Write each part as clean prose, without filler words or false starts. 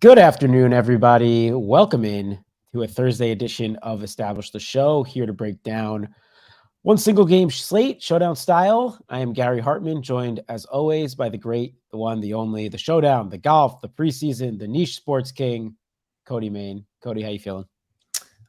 Good afternoon, everybody. Welcome in to a Thursday edition of Establish the Show. Here to break down one single game slate, Showdown style. I am Gary Hartman, joined as always by the great, the one, the only, the Showdown, the golf, the preseason, the niche sports king, Cody Main. Cody, how you feeling?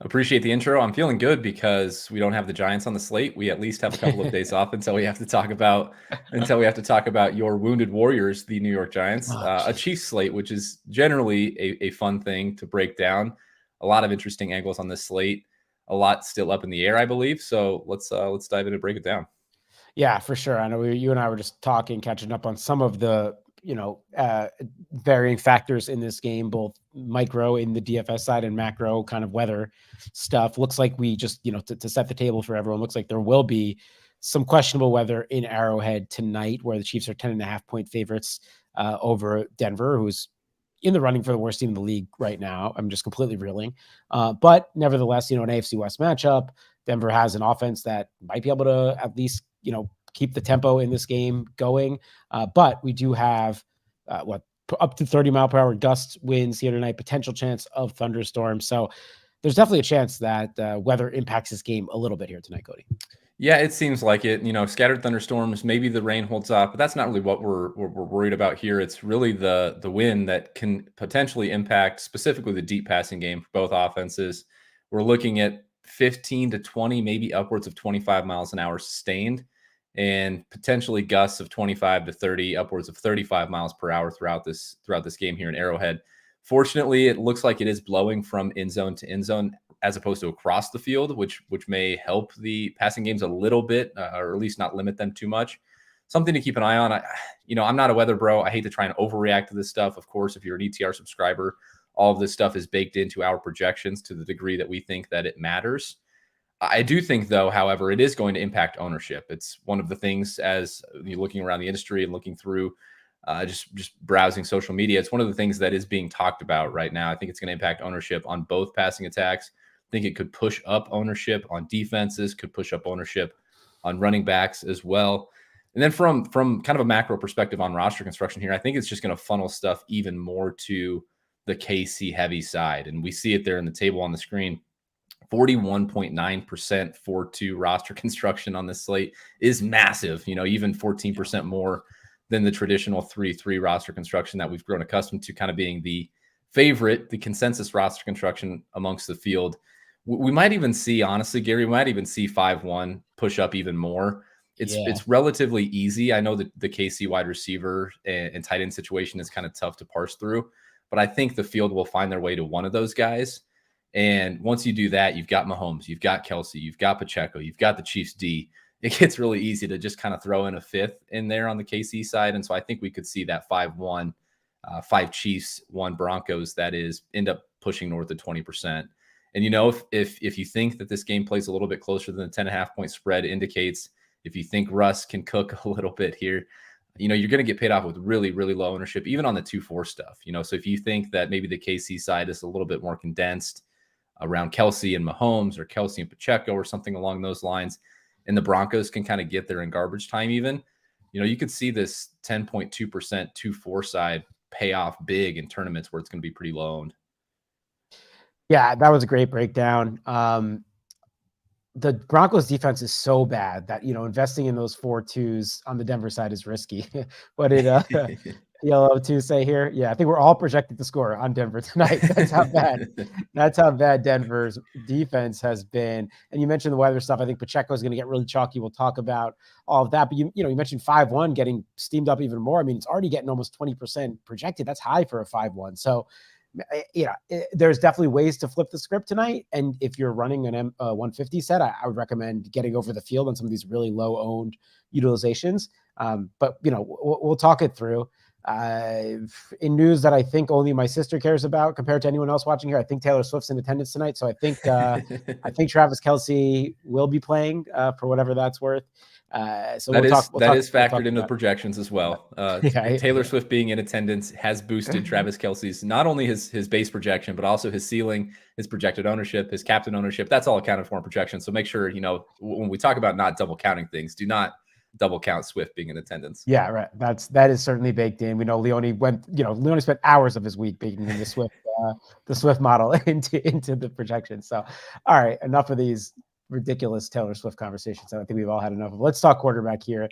Appreciate the intro. I'm feeling good because we don't have the Giants on the slate. We at least have a couple of days off until we have to talk about your wounded Warriors, the New York Giants. A Chiefs slate, which is generally a fun thing to break down. A lot of interesting angles on this slate. A lot still up in the air, I believe. So let's dive in and break it down. Yeah, for sure. I know you and I were just talking, catching up on some of the varying factors in this game, both micro in the DFS side and macro kind of weather stuff. Looks like we just, to set the table for everyone, looks like there will be some questionable weather in Arrowhead tonight, where the Chiefs are 10.5-point favorites over Denver, who's in the running for the worst team in the league right now. I'm just completely reeling. But nevertheless, an AFC West matchup. Denver has an offense that might be able to at least, keep the tempo in this game going. But we do have up to 30-mile-per-hour gust winds here tonight, potential chance of thunderstorms. So there's definitely a chance that weather impacts this game a little bit here tonight, Cody. Yeah, it seems like it. Scattered thunderstorms. Maybe the rain holds off, but that's not really what we're worried about here. It's really the wind that can potentially impact specifically the deep passing game for both offenses. We're looking at 15 to 20, maybe upwards of 25 miles an hour sustained, and potentially gusts of 25 to 30, upwards of 35 miles per hour throughout this game here in Arrowhead. Fortunately, it looks like it is blowing from end zone to end zone as opposed to across the field, which may help the passing games a little bit, or at least not limit them too much. Something to keep an eye on. I'm not a weather bro. I hate to try and overreact to this stuff. Of course, if you're an ETR subscriber, all of this stuff is baked into our projections to the degree that we think that it matters. I do think, though, however, it is going to impact ownership. It's one of the things, as you're looking around the industry and looking through just browsing social media, it's one of the things that is being talked about right now. I think it's going to impact ownership on both passing attacks. I think it could push up ownership on defenses, could push up ownership on running backs as well. And then from kind of a macro perspective on roster construction here, I think it's just going to funnel stuff even more to the KC heavy side. And we see it there in the table on the screen. 41.9% 4-2 roster construction on this slate is massive, even 14% more than the traditional 3-3 roster construction that we've grown accustomed to, kind of being the favorite, the consensus roster construction amongst the field. We might even see, honestly, Gary, we might even see 5-1 push up even more. It's relatively easy. I know that the KC wide receiver and tight end situation is kind of tough to parse through, but I think the field will find their way to one of those guys. And once you do that, you've got Mahomes, you've got Kelsey, you've got Pacheco, you've got the Chiefs D. It gets really easy to just kind of throw in a fifth in there on the KC side. And so I think we could see that 5-1, 5 Chiefs, 1 Broncos, that is, end up pushing north of 20%. And, if you think that this game plays a little bit closer than the 10.5-point spread indicates, if you think Russ can cook a little bit here, you're going to get paid off with really, really low ownership, even on the 2-4 stuff. So if you think that maybe the KC side is a little bit more condensed around Kelsey and Mahomes, or Kelsey and Pacheco, or something along those lines, and the Broncos can kind of get there in garbage time even, you could see this 10.2% 2-4 side pay off big in tournaments where it's going to be pretty low owned. Yeah, that was a great breakdown. The Broncos defense is so bad that, investing in those 4-2s on the Denver side is risky. What did Yellow 2 say here? Yeah, I think we're all projected to score on Denver tonight. That's how bad Denver's defense has been. And you mentioned the weather stuff. I think Pacheco is going to get really chalky. We'll talk about all of that. But you mentioned 5-1 getting steamed up even more. I mean, it's already getting almost 20% projected. That's high for a 5-1. So there's definitely ways to flip the script tonight. And if you're running an 150 set, I would recommend getting over the field on some of these really low owned utilizations. But we'll talk it through. In news that I think only my sister cares about compared to anyone else watching here, I think Taylor Swift's in attendance tonight. So I think Travis Kelce will be playing for whatever that's worth. So that is factored into the projections as well. Taylor Swift being in attendance has boosted Travis Kelce's, not only his base projection, but also his ceiling, his projected ownership, his captain ownership. That's all accounted for in projections. So make sure, when we talk about not double counting things, do not double count Swift being in attendance. Yeah, right. That is certainly baked in. We know Leone spent hours of his week baking in the Swift model into the projection. So, all right, enough of these ridiculous Taylor Swift conversations. I think we've all had enough of. Let's talk quarterback here.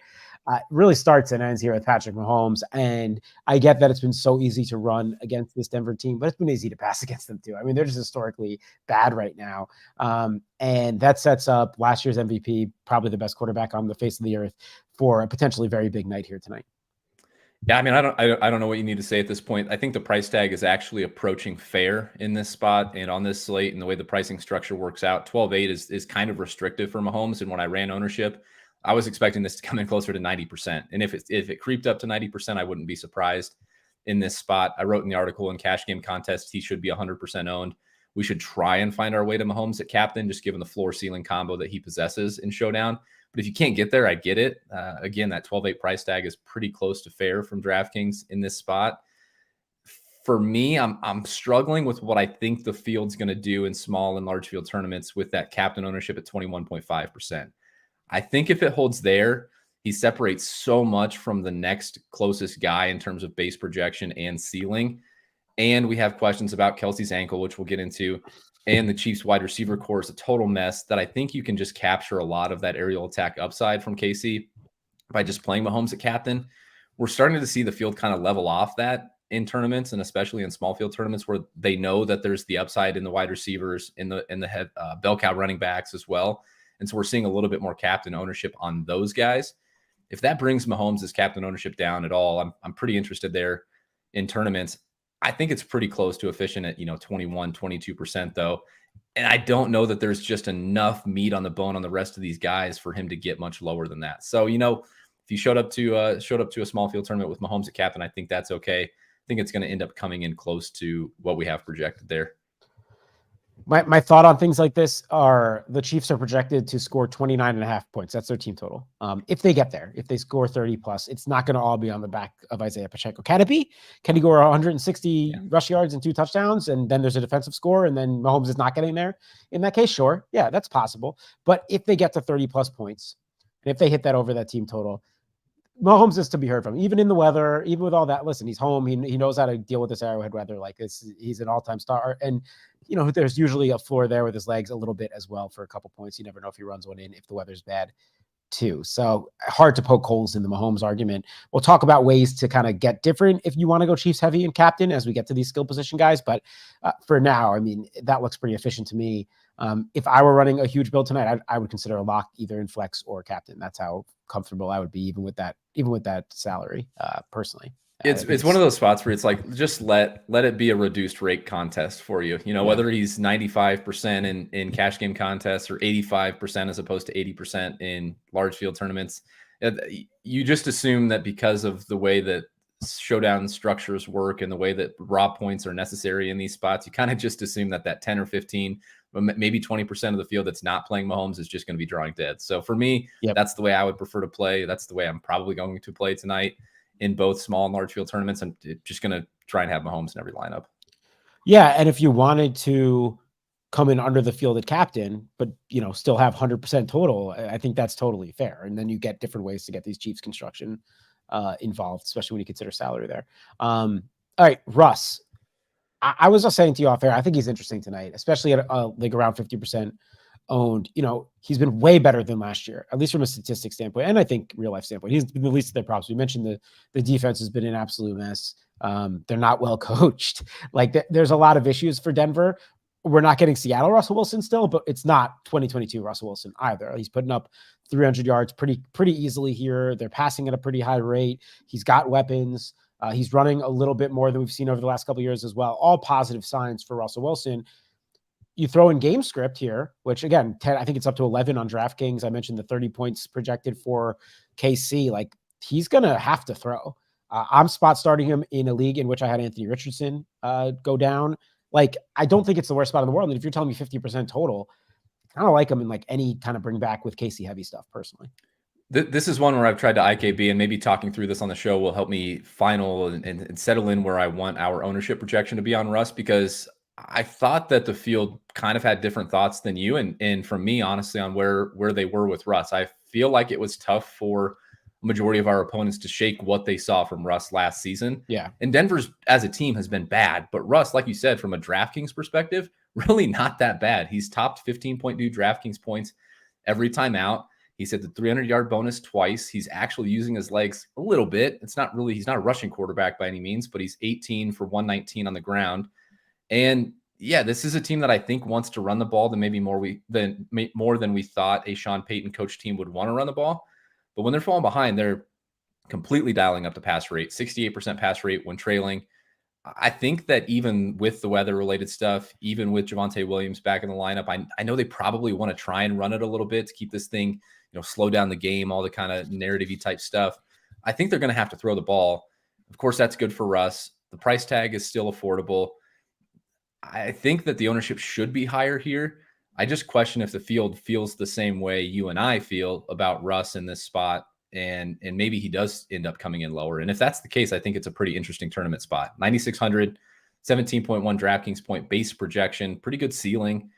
Really starts and ends here with Patrick Mahomes. And I get that it's been so easy to run against this Denver team, but it's been easy to pass against them too. I mean, they're just historically bad right now. And that sets up last year's MVP, probably the best quarterback on the face of the earth, for a potentially very big night here tonight. Yeah, I mean, I don't know what you need to say at this point. I think the price tag is actually approaching fair in this spot and on this slate, and the way the pricing structure works out. 12.8 is kind of restrictive for Mahomes. And when I ran ownership, I was expecting this to come in closer to 90%. And if it creeped up to 90%, I wouldn't be surprised in this spot. I wrote in the article, in cash game contests, he should be 100% owned. We should try and find our way to Mahomes at captain, just given the floor ceiling combo that he possesses in Showdown. But if you can't get there, I get it. Again, that 12.8 price tag is pretty close to fair from DraftKings in this spot. For me, I'm struggling with what I think the field's going to do in small and large field tournaments with that captain ownership at 21.5%. I think if it holds there, he separates so much from the next closest guy in terms of base projection and ceiling. And we have questions about Kelsey's ankle, which we'll get into. And the Chiefs wide receiver core is a total mess that I think you can just capture a lot of that aerial attack upside from KC by just playing Mahomes at captain. We're starting to see the field kind of level off that in tournaments, and especially in small field tournaments where they know that there's the upside in the wide receivers, in the head bell cow running backs as well. And so we're seeing a little bit more captain ownership on those guys. If that brings Mahomes' captain ownership down at all, I'm pretty interested there in tournaments. I think it's pretty close to efficient at, 21, 22% though. And I don't know that there's just enough meat on the bone on the rest of these guys for him to get much lower than that. So, if you showed up to a small field tournament with Mahomes at captain, I think that's okay. I think it's going to end up coming in close to what we have projected there. My thought on things like this are the Chiefs are projected to score 29.5 points. That's their team total. If they get there, if they score 30 plus, it's not going to all be on the back of Isaiah Pacheco. Can it be? Can he go 160 rush yards and 2 touchdowns? And then there's a defensive score and then Mahomes is not getting there? In that case, sure. Yeah, that's possible. But if they get to 30 plus points, and if they hit that over that team total, Mahomes is to be heard from, even in the weather, even with all that. Listen, he's home. He knows how to deal with this Arrowhead weather. Like this, he's an all-time star. And, there's usually a floor there with his legs a little bit as well for a couple points. You never know if he runs one in, if the weather's bad too. So hard to poke holes in the Mahomes argument. We'll talk about ways to kind of get different if you want to go Chiefs heavy and captain as we get to these skill position guys. But for now, I mean, that looks pretty efficient to me. If I were running a huge build tonight, I would consider a lock either in flex or captain. That's how comfortable I would be, even with that salary, personally. It's one of those spots where it's like, just let it be a reduced rate contest for you. Whether he's 95% in cash game contests or 85% as opposed to 80% in large field tournaments. You just assume that because of the way that Showdown structures work and the way that raw points are necessary in these spots, you kind of just assume that 10 or 15, maybe 20% of the field that's not playing Mahomes is just going to be drawing dead. So for me, That's the way I would prefer to play. That's the way I'm probably going to play tonight in both small and large field tournaments. I'm just going to try and have Mahomes in every lineup. Yeah. And if you wanted to come in under the field at captain, but still have 100% total, I think that's totally fair. And then you get different ways to get these Chiefs construction involved, especially when you consider salary there. All right, Russ. I was just saying to you off air, I think he's interesting tonight, especially at like around 50% owned. He's been way better than last year, at least from a statistics standpoint, and I think real life standpoint. He's been the least of their problems. We mentioned the defense has been an absolute mess. They're not well coached. Like there's a lot of issues for Denver. We're not getting Seattle Russell Wilson still, but it's not 2022 Russell Wilson either. He's putting up 300 yards pretty easily here. They're passing at a pretty high rate. He's got weapons. He's running a little bit more than we've seen over the last couple of years as well. All positive signs for Russell Wilson. You throw in game script here, which again, 10, I think it's up to 11 on DraftKings. I mentioned the 30 points projected for KC. Like he's going to have to throw. I'm spot starting him in a league in which I had Anthony Richardson go down. Like, I don't think it's the worst spot in the world. And if you're telling me 50% total, I don't like him in like any kind of bring back with KC heavy stuff personally. This is one where I've tried to IKB, and maybe talking through this on the show will help me final and settle in where I want our ownership projection to be on Russ, because I thought that the field kind of had different thoughts than you. And from me, honestly, on where they were with Russ, I feel like it was tough for majority of our opponents to shake what they saw from Russ last season. Yeah. And Denver's as a team has been bad, but Russ, like you said, from a DraftKings perspective, really not that bad. He's topped 15.2 DraftKings points every time out. He's hit the 300-yard bonus twice. He's actually using his legs a little bit. He's not a rushing quarterback by any means, but he's 18 for 119 on the ground. And yeah, this is a team that I think wants to run the ball than maybe more than we thought a Sean Payton coach team would want to run the ball. But when they're falling behind, they're completely dialing up the pass rate, 68% pass rate when trailing. I think that even with the weather-related stuff, even with Javonte Williams back in the lineup, I know they probably want to try and run it a little bit to keep this thing, slow down the game, all the kind of narrative-y type stuff. I think they're going to have to throw the ball. Of course, that's good for Russ. The price tag is still affordable. I think that the ownership should be higher here. I just question if the field feels the same way you and I feel about Russ in this spot. And maybe he does end up coming in lower. And if that's the case, I think it's a pretty interesting tournament spot. 9,600, 17.1 DraftKings point base projection, pretty good ceiling.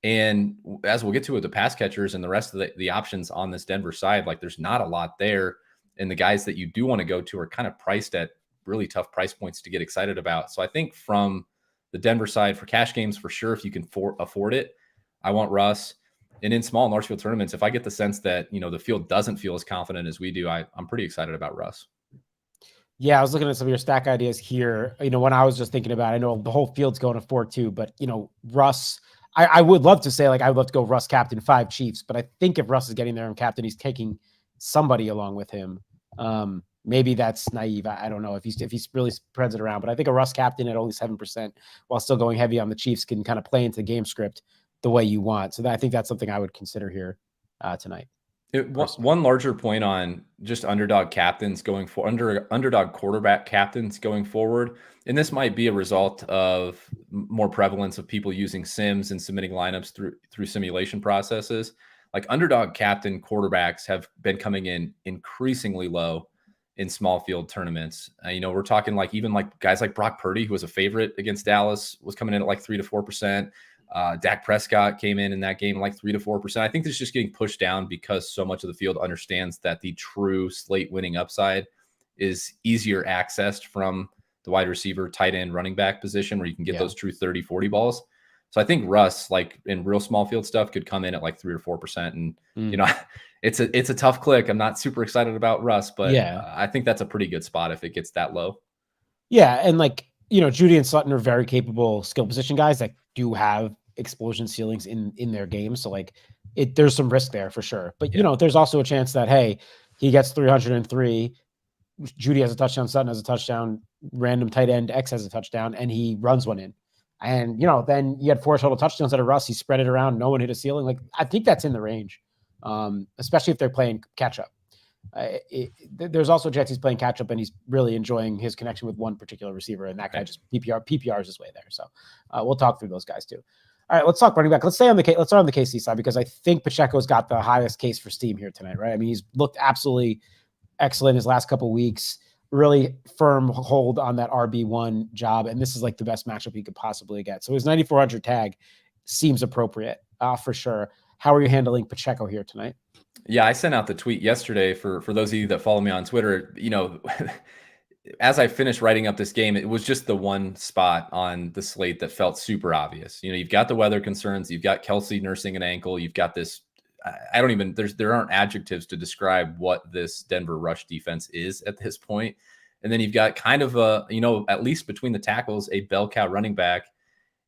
And as we'll get to with the pass catchers and the rest of the options on this Denver side, like there's not a lot there. And the guys that you do want to go to are kind of priced at really tough price points to get excited about. So I think from the Denver side for cash games, for sure, if you can afford it, I want Russ. And in small and large field tournaments, if I get the sense that, the field doesn't feel as confident as we do, I'm pretty excited about Russ. Yeah, I was looking at some of your stack ideas here. When I was just thinking about it, I know the whole field's going to 4-2, but, Russ, I would love to say, I would love to go Russ captain 5 Chiefs, but I think if Russ is getting there and captain, he's taking somebody along with him. Maybe that's naive. I don't know if he really spreads it around, but I think a Russ captain at only 7% while still going heavy on the Chiefs can kind of play into the game script the way you want. So I think that's something I would consider here tonight. One larger point on just underdog captains going for underdog quarterback captains going forward. And this might be a result of more prevalence of people using sims and submitting lineups through simulation processes. Like underdog captain quarterbacks have been coming in increasingly low in small field tournaments. We're talking even guys like Brock Purdy, who was a favorite against Dallas, was coming in at 3 to 4%. Dak Prescott came in that game 3 to 4%. I think this is just getting pushed down because so much of the field understands that the true slate winning upside is easier accessed from the wide receiver, tight end, running back position where you can get those true 30, 40 balls. So I think Russ, in real small field stuff, could come in at 3 or 4%. And, it's a tough click. I'm not super excited about Russ, but I think that's a pretty good spot if it gets that low. Yeah. And Judy and Sutton are very capable skill position guys that do have explosion ceilings in their game. So there's some risk there for sure. But there's also a chance that, hey, he gets 303. Judy has a touchdown, Sutton has a touchdown, random tight end X has a touchdown, and he runs one in. And then you had 4 total touchdowns out of Russ. He spread it around. No one hit a ceiling. I think that's in the range, especially if they're playing catch up. There's also a chance he's playing catch up and he's really enjoying his connection with one particular receiver, and that guy just PPRs his way there. So we'll talk through those guys too. All right, let's talk running back. Let's start on the KC side because I think Pacheco's got the highest case for steam here tonight, right? I mean, he's looked absolutely excellent his last couple of weeks. Really firm hold on that RB1 job, and this is the best matchup he could possibly get. So his 9,400 tag seems appropriate for sure. How are you handling Pacheco here tonight? Yeah, I sent out the tweet yesterday for those of you that follow me on Twitter. As I finished writing up this game, it was just the one spot on the slate that felt super obvious. You've got the weather concerns, you've got Kelsey nursing an ankle, you've got this. There aren't adjectives to describe what this Denver rush defense is at this point. And then you've got kind of at least between the tackles, a bell cow running back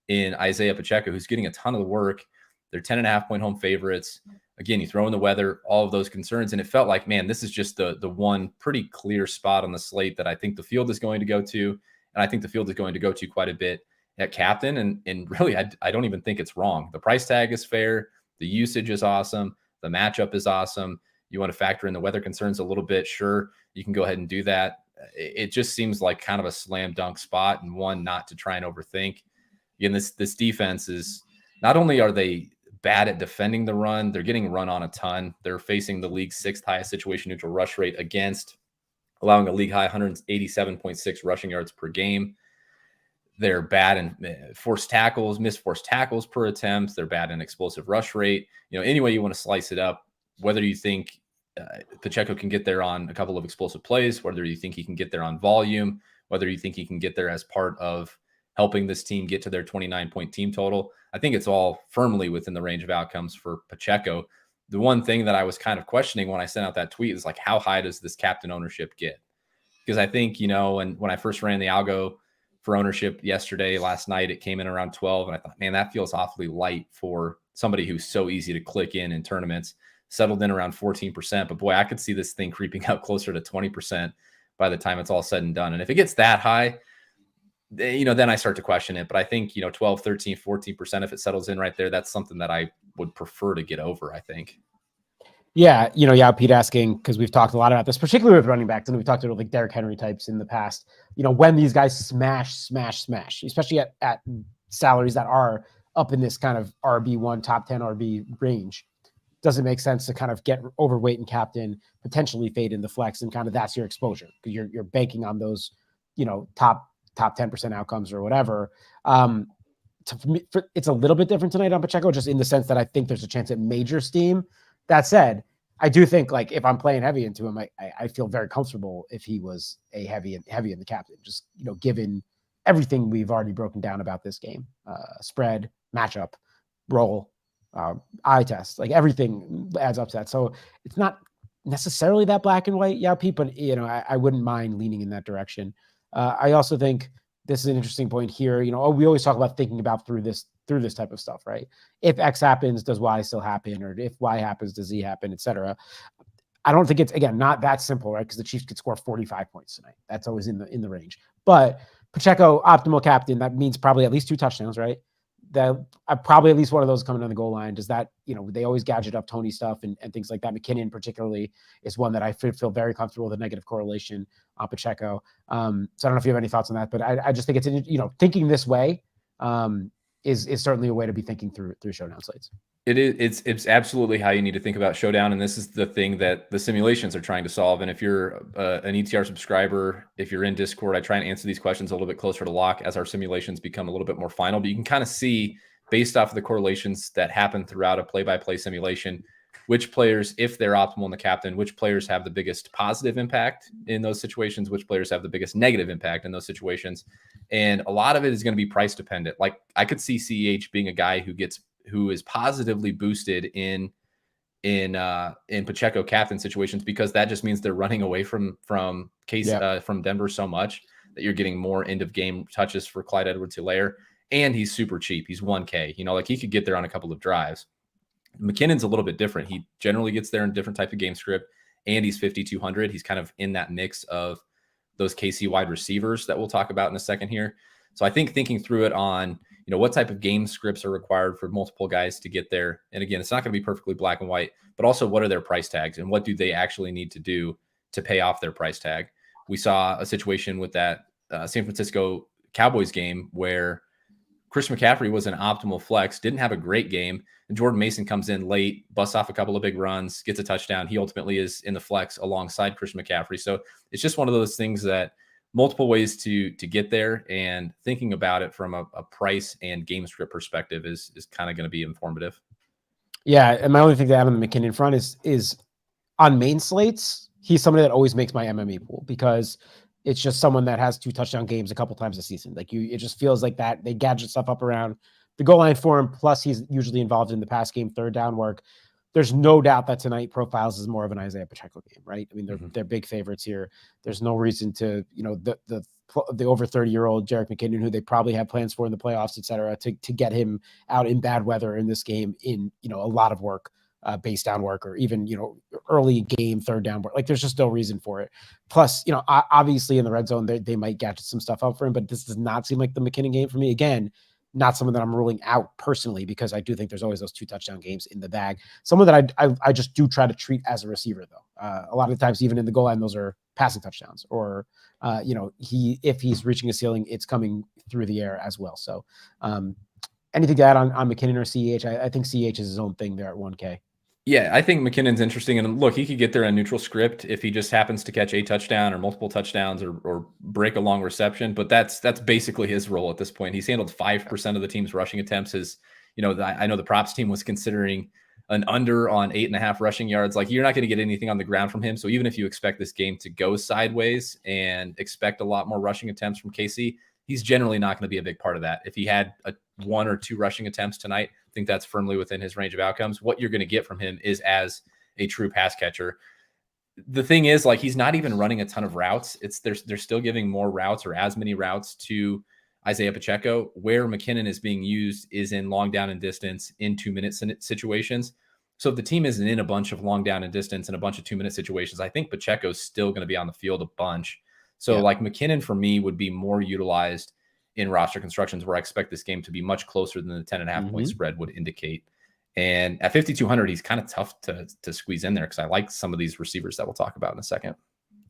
in Isaiah Pacheco, who's getting a ton of the work. They're 10.5 point home favorites. Again, you throw in the weather, all of those concerns. And it felt like, man, this is just the one pretty clear spot on the slate that I think the field is going to go to. And I think the field is going to go to quite a bit at captain. And really, I don't even think it's wrong. The price tag is fair. The usage is awesome. The matchup is awesome. You want to factor in the weather concerns a little bit. Sure, you can go ahead and do that. It just seems like kind of a slam dunk spot and one not to try and overthink. Again, this defense is not only are they bad at defending the run, they're getting run on a ton. They're facing the league's 6th highest situation neutral rush rate against, allowing a league high 187.6 rushing yards per game. They're bad in missed forced tackles per attempt. They're bad in explosive rush rate. Any way you want to slice it up, whether you think Pacheco can get there on a couple of explosive plays, whether you think he can get there on volume, whether you think he can get there as part of helping this team get to their 29-point team total. I think it's all firmly within the range of outcomes for Pacheco. The one thing that I was kind of questioning when I sent out that tweet is like, how high does this captain ownership get? Because I think, and when I first ran the algo for ownership last night, it came in around 12. And I thought, man, that feels awfully light for somebody who's so easy to click in tournaments. Settled in around 14%. But boy, I could see this thing creeping up closer to 20% by the time it's all said and done. And if it gets that high, then I start to question it. But I think, 12, 13, 14%, if it settles in right there, that's something that I would prefer to get over, I think. Yeah, Pete asking, because we've talked a lot about this, particularly with running backs, and we've talked about like Derrick Henry types in the past, when these guys smash, especially at salaries that are up in this kind of RB1, top 10 RB range, doesn't make sense to kind of get overweight and captain, potentially fade in the flex, and kind of that's your exposure because you're banking on those, top 10% outcomes or whatever. It's a little bit different tonight on Pacheco, just in the sense that I think there's a chance at major steam. That said, I do think like if I'm playing heavy into him, I feel very comfortable if he was a heavy in the captain, just, given everything we've already broken down about this game, spread, matchup, role, eye test, like everything adds up to that. So it's not necessarily that black and white, Pete, but I wouldn't mind leaning in that direction. I also think this is an interesting point here. We always talk about thinking about through this type of stuff, right? If X happens, does Y still happen? Or if Y happens, does Z happen, etc. I don't think it's, again, not that simple, right? Because the Chiefs could score 45 points tonight. That's always in the range. But Pacheco, optimal captain, that means probably at least 2 touchdowns, right? That probably at least one of those coming on the goal line. Does that, they always gadget up Tony stuff and things like that. McKinnon particularly is one that I feel very comfortable with a negative correlation on Pacheco. So I don't know if you have any thoughts on that, but I just think it's, thinking this way is certainly a way to be thinking through Showdown slates. It is. It's absolutely how you need to think about Showdown, and this is the thing that the simulations are trying to solve. And if you're an ETR subscriber, if you're in Discord, I try and answer these questions a little bit closer to lock as our simulations become a little bit more final. But you can kind of see, based off of the correlations that happen throughout a play-by-play simulation, which players, if they're optimal in the captain, which players have the biggest positive impact in those situations, which players have the biggest negative impact in those situations. And a lot of it is going to be price dependent. Like I could see CEH being a guy who is positively boosted in Pacheco captain situations, because that just means they're running away from Denver so much that you're getting more end of game touches for Clyde Edwards-Helaire, and he's super cheap. He's 1K. Like he could get there on a couple of drives. McKinnon's a little bit different. He generally gets there in different type of game script, and he's 5,200. He's kind of in that mix of those KC wide receivers that we'll talk about in a second here. So I think thinking through it on, what type of game scripts are required for multiple guys to get there. And again, it's not going to be perfectly black and white, but also what are their price tags and what do they actually need to do to pay off their price tag? We saw a situation with that San Francisco Cowboys game where Chris McCaffrey was an optimal flex, didn't have a great game, and Jordan Mason comes in late, busts off a couple of big runs, gets a touchdown. He ultimately is in the flex alongside Chris McCaffrey. So it's just one of those things that multiple ways to get there, and thinking about it from a price and game script perspective is kind of going to be informative. Yeah, and my only thing to add on the McKinnon front is on main slates, he's somebody that always makes my MME pool, because it's just someone that has 2 touchdown games a couple times a season. Like it just feels like that they gadget stuff up around the goal line for him. Plus, he's usually involved in the pass game, third down work. There's no doubt that tonight profiles is more of an Isaiah Pacheco game, right? I mean, they're big favorites here. There's no reason to, the over 30-year-old Jerick McKinnon, who they probably have plans for in the playoffs, et cetera, to get him out in bad weather in this game in, a lot of work, base down work, or even, early game, third down work. Like there's just no reason for it. Plus, obviously in the red zone, they might gadget some stuff up for him, but this does not seem like the McKinnon game for me. Again, not someone that I'm ruling out personally, because I do think there's always those 2 touchdown games in the bag. Someone that I just do try to treat as a receiver, though. A lot of the times, even in the goal line, those are passing touchdowns, or if he's reaching a ceiling, it's coming through the air as well. So anything to add on McKinnon or CEH? I think CEH is his own thing there at 1K. Yeah, I think McKinnon's interesting. And look, he could get there in a neutral script if he just happens to catch a touchdown or multiple touchdowns or break a long reception. But that's basically his role at this point. He's handled 5% of the team's rushing attempts. I know the props team was considering an under on 8.5 rushing yards. Like, you're not going to get anything on the ground from him. So even if you expect this game to go sideways and expect a lot more rushing attempts from KC, he's generally not going to be a big part of that. If he had 1 or 2 rushing attempts tonight, I think that's firmly within his range of outcomes. What you're going to get from him is as a true pass catcher. The thing is, like, he's not even running a ton of routes. They're still giving more routes or as many routes to Isaiah Pacheco. Where McKinnon is being used is in long down and distance in 2-minute situations. So if the team isn't in a bunch of long down and distance and a bunch of 2-minute situations, I think Pacheco's still going to be on the field a bunch. So like McKinnon for me would be more utilized in roster constructions where I expect this game to be much closer than the 10.5 point spread would indicate. And at 5,200, he's kind of tough to squeeze in there because I like some of these receivers that we'll talk about in a second.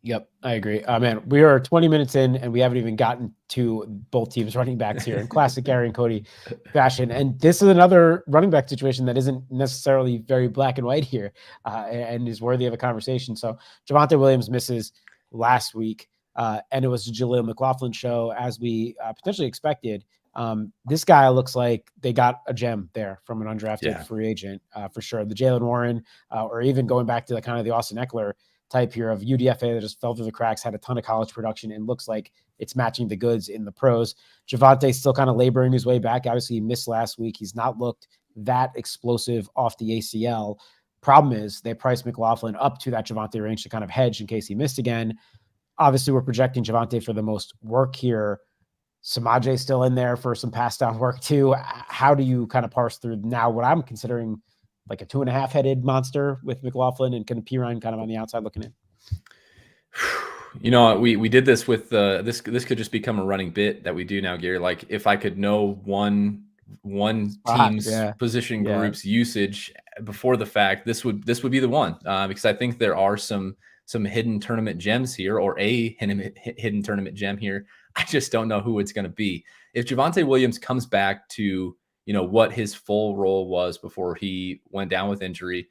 Yep, I agree. Man, we are 20 minutes in and we haven't even gotten to both teams running backs here in classic Gary and Cody fashion. And this is another running back situation that isn't necessarily very black and white here and is worthy of a conversation. So Javonte Williams misses last week and it was a Jaleel McLaughlin show as we potentially expected. This guy looks like they got a gem there from an undrafted free agent for sure. The Jalen Warren or even going back to the kind of the Austin Eckler type here of UDFA that just fell through the cracks, had a ton of college production, and looks like it's matching the goods in the pros. Javonte's still kind of laboring his way back. Obviously, he missed last week. He's not looked that explosive off the ACL. Problem is, they priced McLaughlin up to that Javonte range to kind of hedge in case he missed again. Obviously, we're projecting Javonte for the most work here. Samaje's still in there for some pass down work too. How do you kind of parse through now what I'm considering like a 2.5 headed monster with McLaughlin and kind of Pirine kind of on the outside looking in? You know, we did this with this could just become a running bit that we do now, Gary. Like, if I could know one team's position group's usage before the fact, this would be the one because I think there are some hidden tournament gems here, or a hidden tournament gem here. I just don't know who it's going to be. If Javonte Williams comes back to, you know, what his full role was before he went down with injury,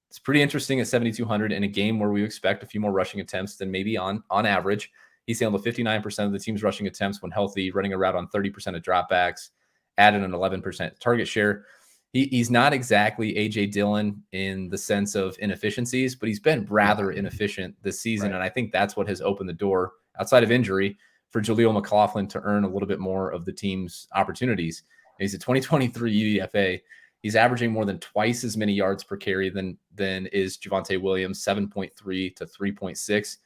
it's pretty interesting at 7,200 in a game where we expect a few more rushing attempts than maybe on average. He's handled 59% of the team's rushing attempts when healthy, running a route on 30% of dropbacks, added an 11% target share. He's not exactly A.J. Dillon in the sense of inefficiencies, but he's been rather inefficient this season. And I think that's what has opened the door, outside of injury, for Jaleel McLaughlin to earn a little bit more of the team's opportunities. He's a 2023 UDFA. He's averaging more than twice as many yards per carry than is Javonte Williams, 7.3 to 3.6.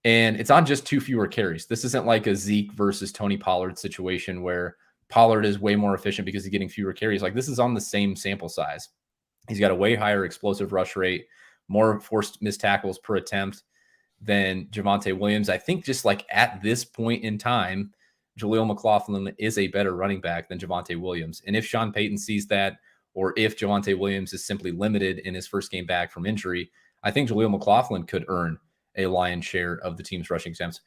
And it's on just 2 fewer carries. This isn't like a Zeke versus Tony Pollard situation where Pollard is way more efficient because he's getting fewer carries. Like, this is on the same sample size. He's got a way higher explosive rush rate, more forced missed tackles per attempt than Javonte Williams. I think just like at this point in time, Jaleel McLaughlin is a better running back than Javonte Williams. And if Sean Payton sees that, or if Javonte Williams is simply limited in his first game back from injury, I think Jaleel McLaughlin could earn a lion's share of the team's rushing attempts.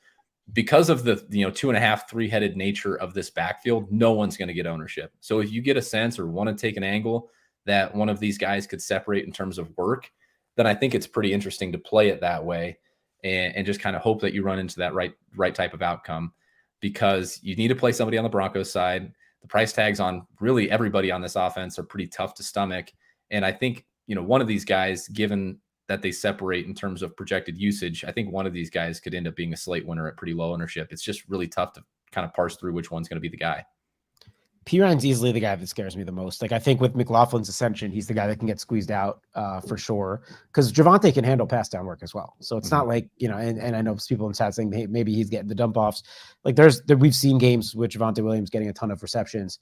Because of the 2.5, 3-headed nature of this backfield, no one's going to get ownership. So if you get a sense or want to take an angle that one of these guys could separate in terms of work, then I think it's pretty interesting to play it that way and just kind of hope that you run into that right type of outcome, because you need to play somebody on the Broncos side. The price tags on really everybody on this offense are pretty tough to stomach. And I think, one of these guys, given that they separate in terms of projected usage, I think one of these guys could end up being a slate winner at pretty low ownership. It's just really tough to kind of parse through which one's going to be the guy. Pirine's easily the guy that scares me the most. Like, I think with McLaughlin's ascension, he's the guy that can get squeezed out for sure. Because Javonte can handle pass down work as well. So it's not like, and I know people in chat saying, hey, maybe he's getting the dump offs. Like, we've seen games with Javonte Williams getting a ton of receptions.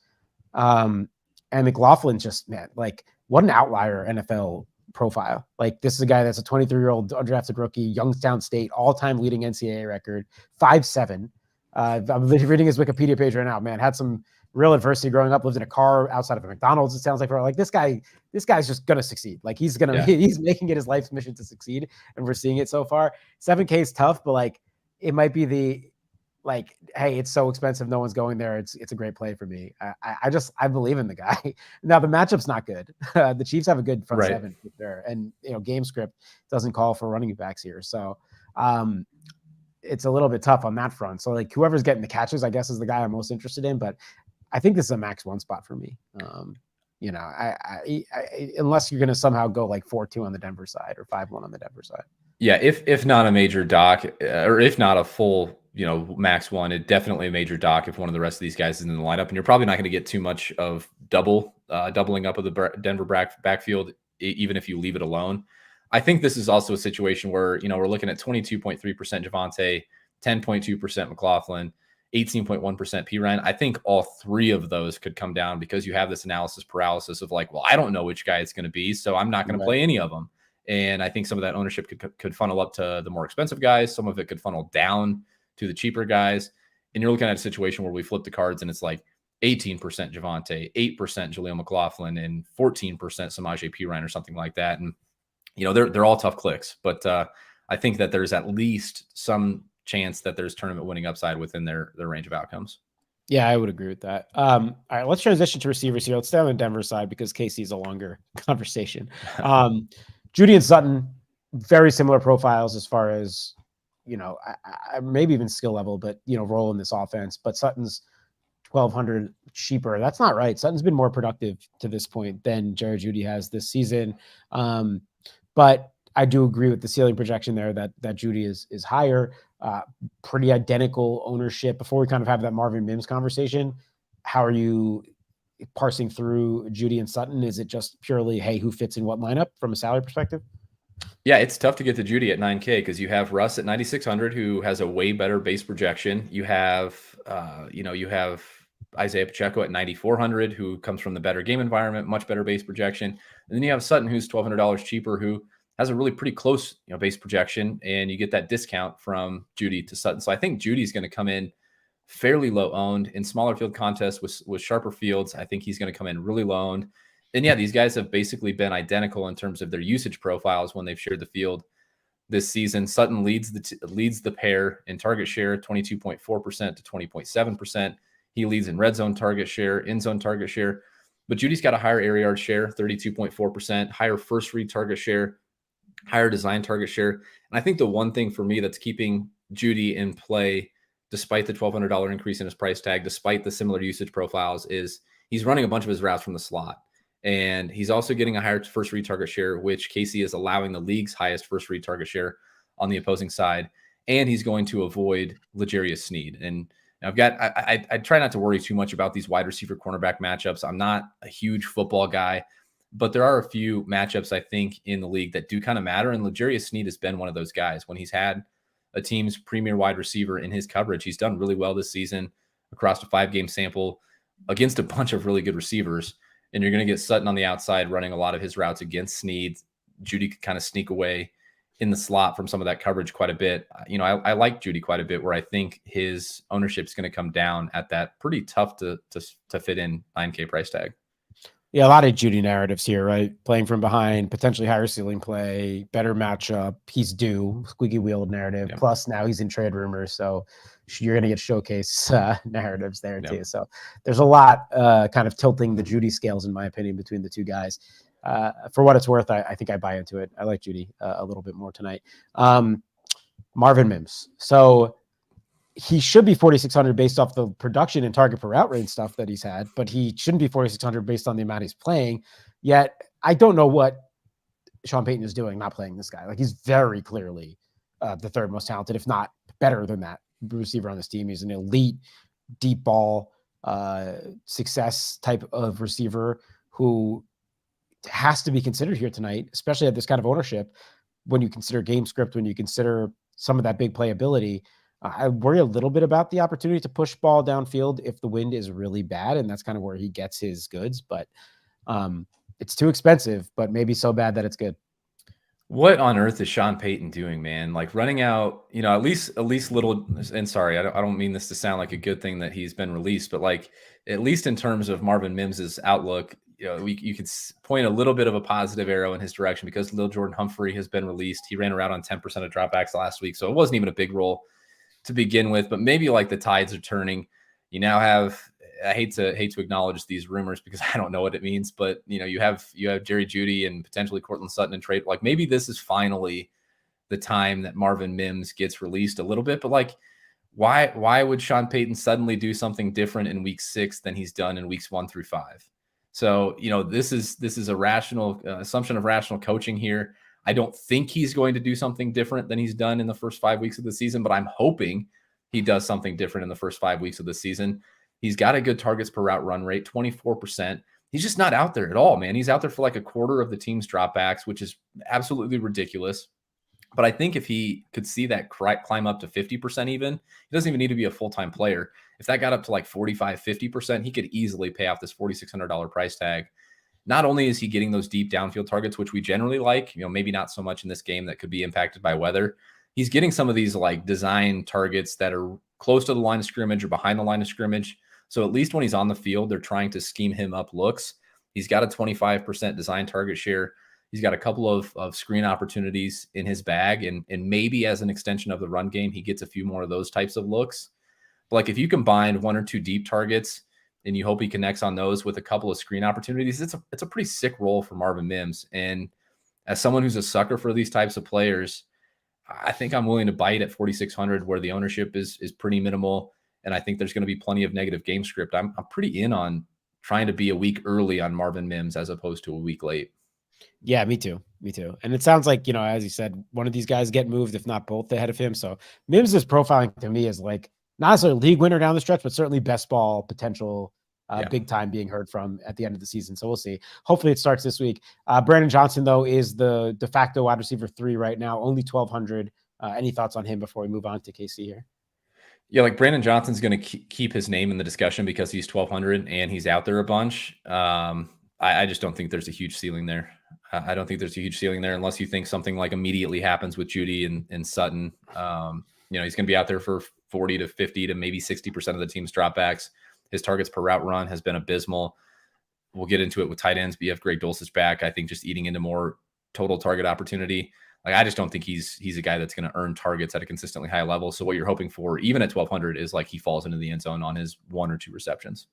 And McLaughlin just, man, like, what an outlier NFL profile. Like, this is a guy that's a 23-year-old undrafted rookie, Youngstown State, all-time leading NCAA record, 5'7". I'm reading his Wikipedia page right now, man. Had some real adversity growing up, lived in a car outside of a McDonald's. It sounds like this guy's just going to succeed. Like, he's making it his life's mission to succeed. And we're seeing it so far. 7K is tough, but like, it might be hey, it's so expensive. No one's going there. It's a great play for me. I believe in the guy. Now the matchup's not good. The Chiefs have a good front seven for sure. And, game script doesn't call for running backs here. So, it's a little bit tough on that front. So like, whoever's getting the catches, I guess, is the guy I'm most interested in, but I think this is a max 1 spot for me. You know, unless you're going to somehow go like 4-2 on the Denver side or 5-1 on the Denver side. Yeah, if not a major dock, or if not a full, max one, it definitely a major dock if one of the rest of these guys is in the lineup. And you're probably not going to get too much of doubling up of the Denver backfield, even if you leave it alone. I think this is also a situation where, we're looking at 22.3% Javonte, 10.2% McLaughlin, 18.1% P. Ryan. I think all three of those could come down because you have this analysis paralysis of like, well, I don't know which guy it's going to be, so I'm not going to play any of them. And I think some of that ownership could funnel up to the more expensive guys. Some of it could funnel down to the cheaper guys. And you're looking at a situation where we flip the cards and it's like 18% Javonte, 8% Jaleel McLaughlin, and 14% Samaje Perine or something like that. And, they're all tough clicks. But I think that there's at least some chance that there's tournament winning upside within their range of outcomes. Yeah, I would agree with that. All right, let's transition to receivers here. Let's stay on the Denver side because KC is a longer conversation. Judy and Sutton, very similar profiles as far as, maybe even skill level, but, role in this offense. But Sutton's 1,200 cheaper. That's not right. Sutton's been more productive to this point than Jerry Jeudy has this season. But I do agree with the ceiling projection there that Jeudy is higher. Pretty identical ownership. Before we kind of have that Marvin Mims conversation, how are you parsing through Jeudy and Sutton? Is it just purely, hey, who fits in what lineup from a salary perspective? Yeah, it's tough to get to Jeudy at 9K because you have Russ at 9,600, who has a way better base projection. You have, you have Isaiah Pacheco at 9,400, who comes from the better game environment, much better base projection. And then you have Sutton, who's $1,200 cheaper, who has a really pretty close, base projection, and you get that discount from Jeudy to Sutton. So I think Judy's going to come in fairly low owned in smaller field contests with sharper fields. I think he's going to come in really low owned. And yeah, these guys have basically been identical in terms of their usage profiles when they've shared the field this season. Sutton leads the pair in target share, 22.4% to 20.7%. He leads in red zone target share, end zone target share. But Judy's got a higher air yard share, 32.4%, higher first read target share, higher design target share. And I think the one thing for me that's keeping Jeudy in play, despite the $1,200 increase in his price tag, despite the similar usage profiles, is he's running a bunch of his routes from the slot. And he's also getting a higher first read target share, which KC is allowing the league's highest first read target share on the opposing side. And he's going to avoid L'Jarius Sneed. And I try not to worry too much about these wide receiver cornerback matchups. I'm not a huge football guy, but there are a few matchups I think in the league that do kind of matter. And L'Jarius Sneed has been one of those guys. When he's had a team's premier wide receiver in his coverage, he's done really well this season across a 5-game sample against a bunch of really good receivers. And you're going to get Sutton on the outside running a lot of his routes against Sneed. Jeudy could kind of sneak away in the slot from some of that coverage quite a bit. I like Jeudy quite a bit, where I think his ownership is going to come down at that pretty tough to fit in 9K price tag. Yeah, a lot of Jeudy narratives here, right? Playing from behind, potentially higher ceiling play, better matchup. He's due, squeaky wheel narrative. Yeah. Plus, now he's in trade rumors, so you're going to get showcase narratives there too. So there's a lot kind of tilting the Jeudy scales, in my opinion, between the two guys. For what it's worth, I think I buy into it. I like Jeudy a little bit more tonight. Marvin Mims. So he should be 4,600 based off the production and target per route range stuff that he's had, but he shouldn't be 4,600 based on the amount he's playing. Yet I don't know what Sean Payton is doing not playing this guy. Like, he's very clearly the third most talented, if not better than that, receiver on this team. He's an elite deep ball success type of receiver who has to be considered here tonight, especially at this kind of ownership. When you consider game script, when you consider some of that big playability, I worry a little bit about the opportunity to push ball downfield if the wind is really bad, and that's kind of where he gets his goods. But it's too expensive, but maybe so bad that it's good. What on earth is Sean Payton doing, man? Like, running out, at least little. And sorry, I don't mean this to sound like a good thing that he's been released, but like, at least in terms of Marvin Mims's outlook, you could point a little bit of a positive arrow in his direction because Lil Jordan Humphrey has been released. He ran around on 10% of dropbacks last week, so it wasn't even a big role to begin with. But maybe like the tides are turning. You now have, I hate to acknowledge these rumors because I don't know what it means, but you have Jerry Jeudy and potentially Cortland Sutton and trade. Like, maybe this is finally the time that Marvin Mims gets released a little bit. But like, why would Sean Payton suddenly do something different in week 6 than he's done in weeks 1 through 5? So, this is a rational assumption of rational coaching here. I don't think he's going to do something different than he's done in the first 5 weeks of the season, but I'm hoping he does something different in the first 5 weeks of the season. He's got a good targets per route run rate, 24%. He's just not out there at all, man. He's out there for like a quarter of the team's dropbacks, which is absolutely ridiculous. But I think if he could see that climb up to 50% even, he doesn't even need to be a full-time player. If that got up to like 45, 50%, he could easily pay off this $4,600 price tag. Not only is he getting those deep downfield targets, which we generally like, maybe not so much in this game that could be impacted by weather. He's getting some of these like design targets that are close to the line of scrimmage or behind the line of scrimmage. So at least when he's on the field, they're trying to scheme him up looks. He's got a 25% design target share. He's got a couple of screen opportunities in his bag, and maybe as an extension of the run game, he gets a few more of those types of looks. But like if you combine 1 or 2 deep targets and you hope he connects on those with a couple of screen opportunities, it's a pretty sick role for Marvin Mims. And as someone who's a sucker for these types of players, I think I'm willing to bite at 4,600 where the ownership is pretty minimal. And I think there's going to be plenty of negative game script. I'm pretty in on trying to be a week early on Marvin Mims as opposed to a week late. Yeah, me too. Me too. And it sounds like, as you said, one of these guys get moved, if not both ahead of him. So Mims is profiling to me as like not necessarily league winner down the stretch, but certainly best ball potential, big time being heard from at the end of the season. So we'll see. Hopefully it starts this week. Brandon Johnson, though, is the de facto wide receiver 3 right now, only 1,200. Any thoughts on him before we move on to KC here? Yeah, like Brandon Johnson's going to keep his name in the discussion because he's 1,200 and he's out there a bunch. I just don't think there's a huge ceiling there. I don't think there's a huge ceiling there unless you think something like immediately happens with Judy and Sutton. He's going to be out there for 40 to 50 to maybe 60% of the team's dropbacks. His targets per route run has been abysmal. We'll get into it with tight ends, but you have Greg Dulcich back. I think just eating into more total target opportunity. Like, I just don't think he's a guy that's going to earn targets at a consistently high level. So what you're hoping for, even at 1,200, is like he falls into the end zone on his 1 or 2 receptions.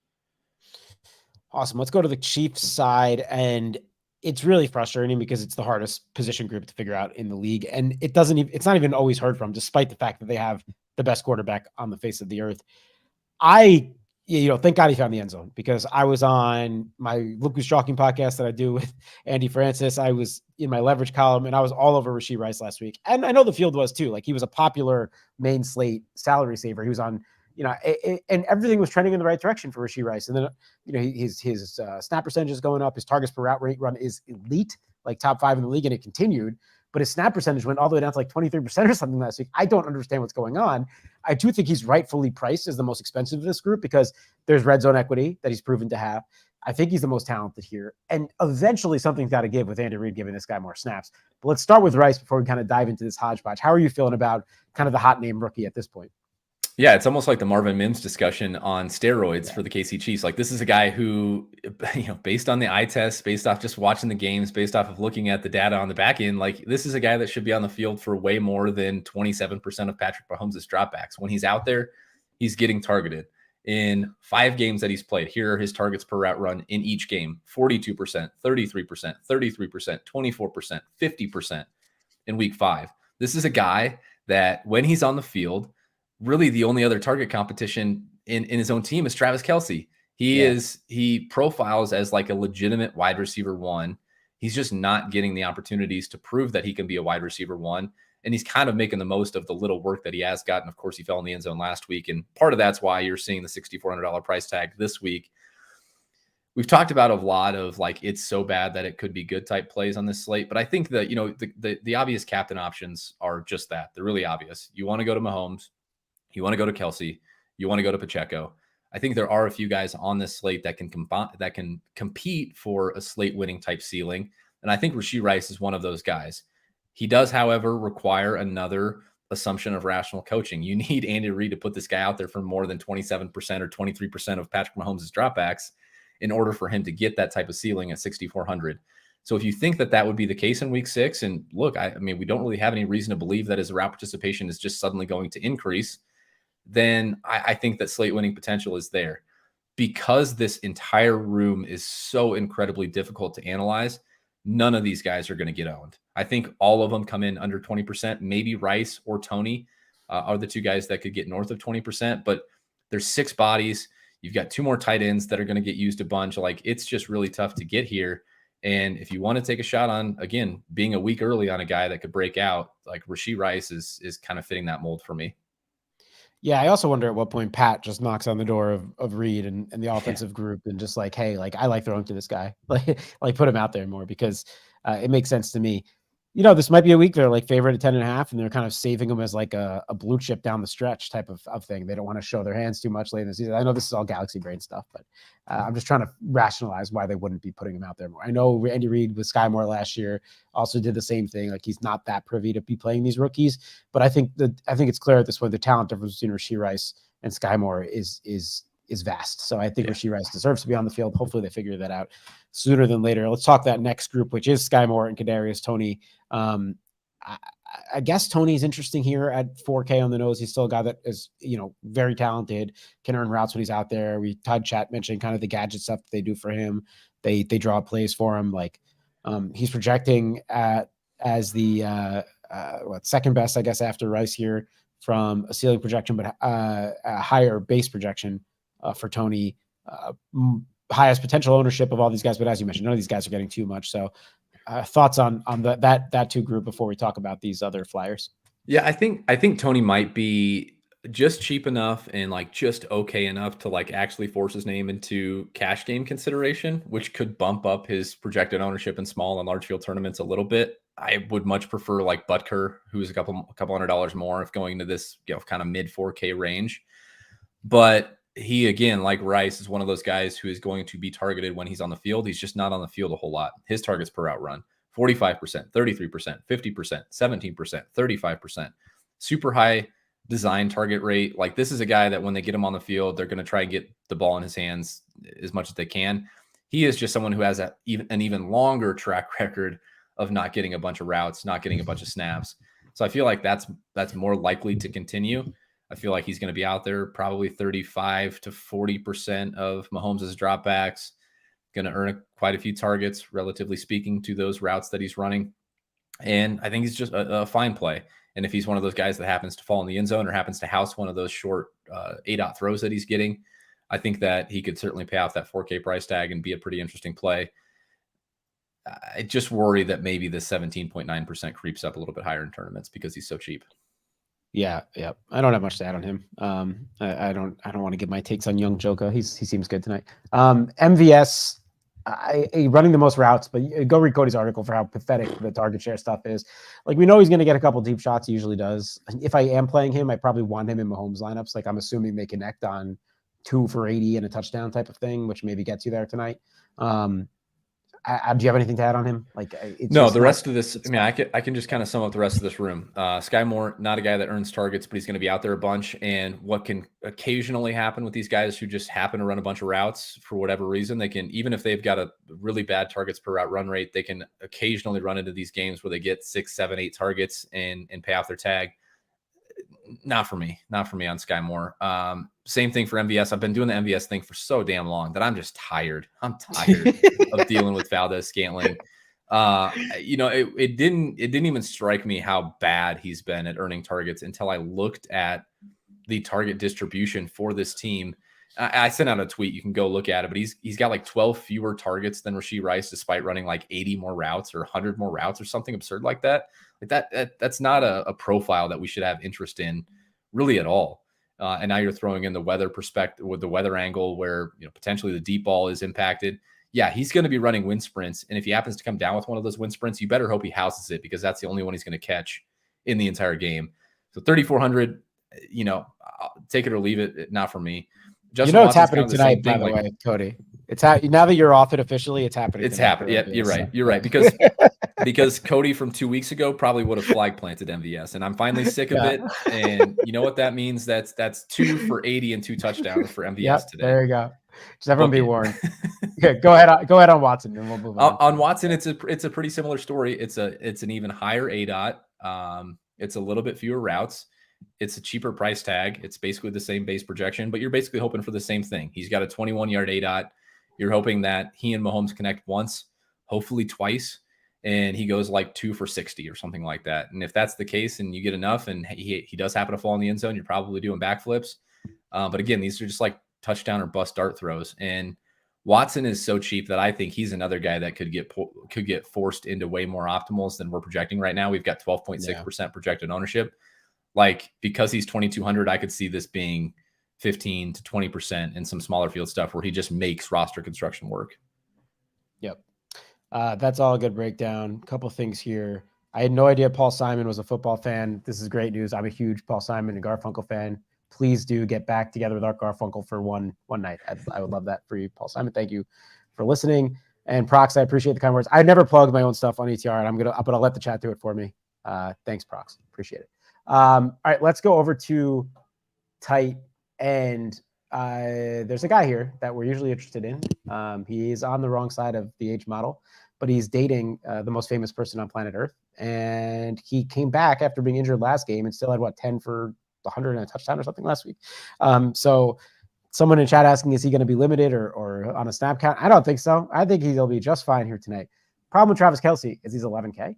Awesome. Let's go to the Chiefs side. And it's really frustrating because it's the hardest position group to figure out in the league. And it's not even always heard from, despite the fact that they have the best quarterback on the face of the earth. Thank God he found the end zone, because I was on my Look Who's Talking podcast that I do with Andy Francis. I was in my leverage column and I was all over Rashee Rice last week. And I know the field was too. Like, he was a popular main slate salary saver. He was on, and everything was trending in the right direction for Rashee Rice. And then, his snap percentage is going up. His targets per route rate run is elite, like top 5 in the league. And it continued, but his snap percentage went all the way down to like 23% or something last week. I don't understand what's going on. I do think he's rightfully priced as the most expensive of this group because there's red zone equity that he's proven to have. I think he's the most talented here. And eventually something's got to give with Andy Reid giving this guy more snaps. But let's start with Rice before we kind of dive into this hodgepodge. How are you feeling about kind of the hot name rookie at this point? Yeah, it's almost like the Marvin Mims discussion on steroids for the KC Chiefs. Like, this is a guy who, based on the eye test, based off just watching the games, based off of looking at the data on the back end, like, this is a guy that should be on the field for way more than 27% of Patrick Mahomes' dropbacks. When he's out there, he's getting targeted. In 5 games that he's played, here are his targets per route run in each game: 42%, 33%, 33%, 24%, 50% in week 5. This is a guy that when he's on the field, really the only other target competition in his own team is Travis Kelce. He profiles as like a legitimate wide receiver 1. He's just not getting the opportunities to prove that he can be a wide receiver 1. And he's kind of making the most of the little work that he has gotten. Of course, he fell in the end zone last week. And part of that's why you're seeing the $6,400 price tag this week. We've talked about a lot of like, it's so bad that it could be good type plays on this slate. But I think that, the obvious captain options are just that. They're really obvious. You want to go to Mahomes. You want to go to Kelce. You want to go to Pacheco. I think there are a few guys on this slate that can compete for a slate winning type ceiling. And I think Rashee Rice is one of those guys. He does, however, require another assumption of rational coaching. You need Andy Reid to put this guy out there for more than 27% or 23% of Patrick Mahomes' dropbacks in order for him to get that type of ceiling at 6,400. So if you think that would be the case in week 6, and look, I mean, we don't really have any reason to believe that his route participation is just suddenly going to increase, then I think that slate winning potential is there. Because this entire room is so incredibly difficult to analyze, none of these guys are going to get owned. I think all of them come in under 20%. Maybe Rice or Tony are the 2 guys that could get north of 20%, but there's 6 bodies. You've got 2 more tight ends that are going to get used a bunch. Like, it's just really tough to get here. And if you want to take a shot on, again, being a week early on a guy that could break out, like Rashee Rice is kind of fitting that mold for me. Yeah, I also wonder at what point Pat just knocks on the door of Reed and the offensive group and just like, hey, like I like throwing to this guy, like put him out there more because it makes sense to me. This might be a week they're like favorite at 10.5, and they're kind of saving them as like a blue chip down the stretch type of thing. They don't want to show their hands too much late in the season. I know this is all galaxy brain stuff, but I'm just trying to rationalize why they wouldn't be putting him out there more. I know Andy Reid with Sky Moore last year also did the same thing. Like, he's not that privy to be playing these rookies, but I think it's clear at this point the talent difference between Rashee Rice and Sky Moore is vast. So I think Rashee Rice deserves to be on the field. Hopefully they figure that out sooner than later. Let's talk that next group, which is Sky Moore and Kadarius Toney. I guess Tony's interesting here at 4K on the nose. He's still a guy that is, very talented, can earn routes when he's out there. Todd Chat mentioned kind of the gadget stuff that they do for him. They draw plays for him. Like, he's projecting as the second best, I guess, after Rice here from a ceiling projection, but a higher base projection for Toney. Highest potential ownership of all these guys, but as you mentioned, none of these guys are getting too much. So thoughts on that two group before we talk about these other flyers? Yeah, I think Toney might be just cheap enough and like just okay enough to like actually force his name into cash game consideration, which could bump up his projected ownership in small and large field tournaments a little bit. I would much prefer like Butker, who's a couple $100 more if going to this, kind of mid 4K range. But he, again, like Rice, is one of those guys who is going to be targeted when he's on the field. He's just not on the field a whole lot. His targets per route run, 45%, 33%, 50%, 17%, 35%. Super high design target rate. Like, this is a guy that when they get him on the field, they're going to try and get the ball in his hands as much as they can. He is just someone who has an even longer track record of not getting a bunch of routes, not getting a bunch of snaps. So I feel like that's more likely to continue. I feel like he's going to be out there probably 35 to 40% of Mahomes' dropbacks, going to earn quite a few targets, relatively speaking, to those routes that he's running. And I think he's just a fine play. And if he's one of those guys that happens to fall in the end zone or happens to house one of those short A-dot throws that he's getting, I think that he could certainly pay off that 4K price tag and be a pretty interesting play. I just worry that maybe the 17.9% creeps up a little bit higher in tournaments because he's so cheap. Yeah. I don't have much to add on him. I don't want to give my takes on young Joka. He seems good tonight. MVS, running the most routes, but go read Cody's article for how pathetic the target share stuff is. Like, we know he's going to get a couple deep shots. He usually does. If I am playing him, I probably want him in Mahomes lineups. Like, I'm assuming they connect on 2 for 80 and a touchdown type of thing, which maybe gets you there tonight. Do you have anything to add on him? Like, no, the rest of this, I mean, I can just kind of sum up the rest of this room. Sky Moore, not a guy that earns targets, but he's going to be out there a bunch. And what can occasionally happen with these guys who just happen to run a bunch of routes for whatever reason, they can, even if they've got a really bad targets per route run rate, they can occasionally run into these games where they get 6, 7, 8 targets and pay off their tag. Not for me on Sky Moore. Same thing for MVS. I've been doing the MVS thing for so damn long that I'm just tired. I'm tired of dealing with Valdez-Scantling. It didn't even strike me how bad he's been at earning targets until I looked at the target distribution for this team. I sent out a tweet. You can go look at it, but he's got like 12 fewer targets than Rashee Rice, despite running like 80 more routes or 100 more routes or something absurd like that. Like that's not a profile that we should have interest in really at all. And now you're throwing in the weather perspective with the weather angle where, potentially the deep ball is impacted. Yeah, he's going to be running wind sprints. And if he happens to come down with one of those wind sprints, you better hope he houses it, because that's the only one he's going to catch in the entire game. So 3,400, take it or leave it. Not for me. Justin Watson's it's happening tonight, by the way, Cody. It's now that you're off it officially, it's happening. It's happening. Yeah, you're right. You're right. Because Cody from 2 weeks ago probably would have flag planted MVS, and I'm finally sick of it. And you know what that means? That's 2 for 80 and 2 touchdowns for MVS today. There you go. Just everyone be warned. Yeah, go ahead on Watson, and we'll move on. On Watson, it's a pretty similar story. It's an even higher ADOT. It's a little bit fewer routes. It's a cheaper price tag. It's basically the same base projection, but you're basically hoping for the same thing. He's got a 21-yard ADOT. You're hoping that he and Mahomes connect once, hopefully twice, and he goes like 2 for 60 or something like that. And if that's the case and you get enough and he does happen to fall in the end zone, you're probably doing backflips. But again, these are just like touchdown or bust dart throws. And Watson is so cheap that I think he's another guy that could get forced into way more optimals than we're projecting right now. We've got 12.6% projected ownership. Like, because he's 2,200, I could see this being 15 to 20% in some smaller field stuff where he just makes roster construction work. Yep. That's all a good breakdown. A couple things here. I had no idea Paul Simon was a football fan. This is great news. I'm a huge Paul Simon and Garfunkel fan. Please do get back together with Art Garfunkel for one night. I would love that for you, Paul Simon. Thank you for listening. And Prox, I appreciate the kind words. I never plugged my own stuff on ETR, and but I'll let the chat do it for me. Thanks, Prox. Appreciate it. All right, let's go over to tight end. There's a guy here that we're usually interested in. He's on the wrong side of the age model, but he's dating the most famous person on planet Earth. And he came back after being injured last game and still had 10 for 100 and a touchdown or something last week. So someone in chat asking, is he going to be limited or on a snap count? I don't think so. I think he'll be just fine here tonight. Problem with Travis Kelce is he's 11K,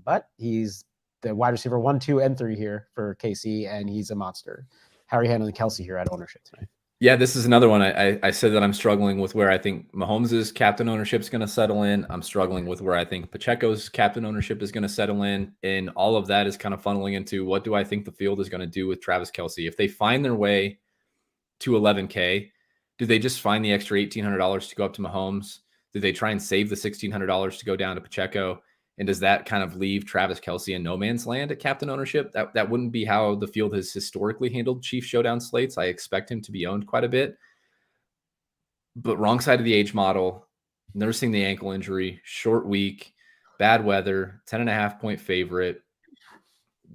but he's the wide receiver 1, 2, and 3 here for KC, and he's a monster. How are you handling Kelce here at ownership tonight? Yeah, this is another one. I said that I'm struggling with where I think Mahomes' captain ownership is going to settle in. I'm struggling with where I think Pacheco's captain ownership is going to settle in. And all of that is kind of funneling into what do I think the field is going to do with Travis Kelce? If they find their way to 11K, do they just find the extra $1,800 to go up to Mahomes? Do they try and save the $1,600 to go down to Pacheco? And does that kind of leave Travis Kelce in no man's land at captain ownership? That wouldn't be how the field has historically handled Chief Showdown slates. I expect him to be owned quite a bit. But wrong side of the age model, nursing the ankle injury, short week, bad weather, 10.5-point favorite.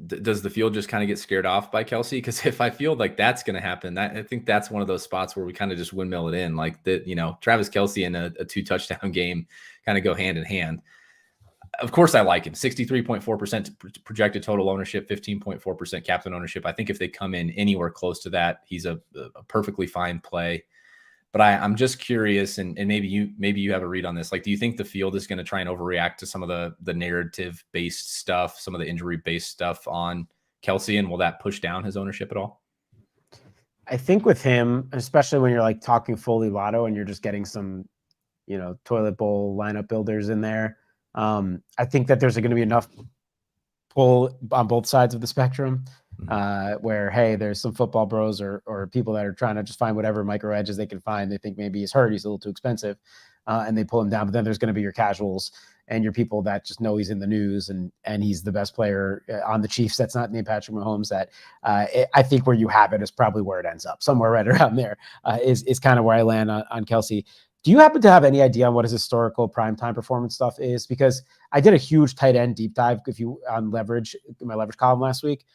Does the field just kind of get scared off by Kelce? Because if I feel like that's going to happen, I think that's one of those spots where we kind of just windmill it in. Like that, Travis Kelce in a 2-touchdown game kind of go hand in hand. Of course, I like him. 63.4% projected total ownership, 15.4% captain ownership. I think if they come in anywhere close to that, he's a perfectly fine play. But I'm just curious, and maybe you have a read on this. Like, do you think the field is going to try and overreact to some of the narrative-based stuff, some of the injury-based stuff on Kelce, and will that push down his ownership at all? I think with him, especially when you're like talking fully lotto and you're just getting some, toilet bowl lineup builders in there. I think that there's going to be enough pull on both sides of the spectrum where, hey, there's some football bros or people that are trying to just find whatever micro edges they can find. They think maybe he's hurt, he's a little too expensive, and they pull him down. But then there's going to be your casuals and your people that just know he's in the news and he's the best player on the Chiefs. That's not named Patrick Mahomes. That I think where you have it is probably where it ends up. Somewhere right around there is kind of where I land on Kelce. Do you happen to have any idea on what his historical primetime performance stuff is? Because I did a huge tight end deep dive on leverage in my leverage column last week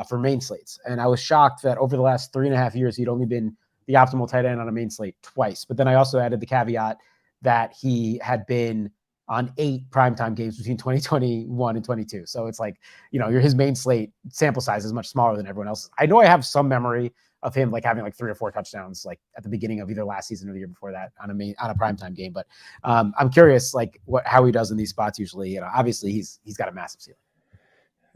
for main slates. And I was shocked that over the last 3.5 years, he'd only been the optimal tight end on a main slate twice. But then I also added the caveat that he had been on 8 primetime games between 2021 and 22. So it's like, his main slate sample size is much smaller than everyone else. I know I have some memory of him like having like 3 or 4 touchdowns like at the beginning of either last season or the year before that on a primetime game. But I'm curious like how he does in these spots usually. Obviously he's got a massive ceiling.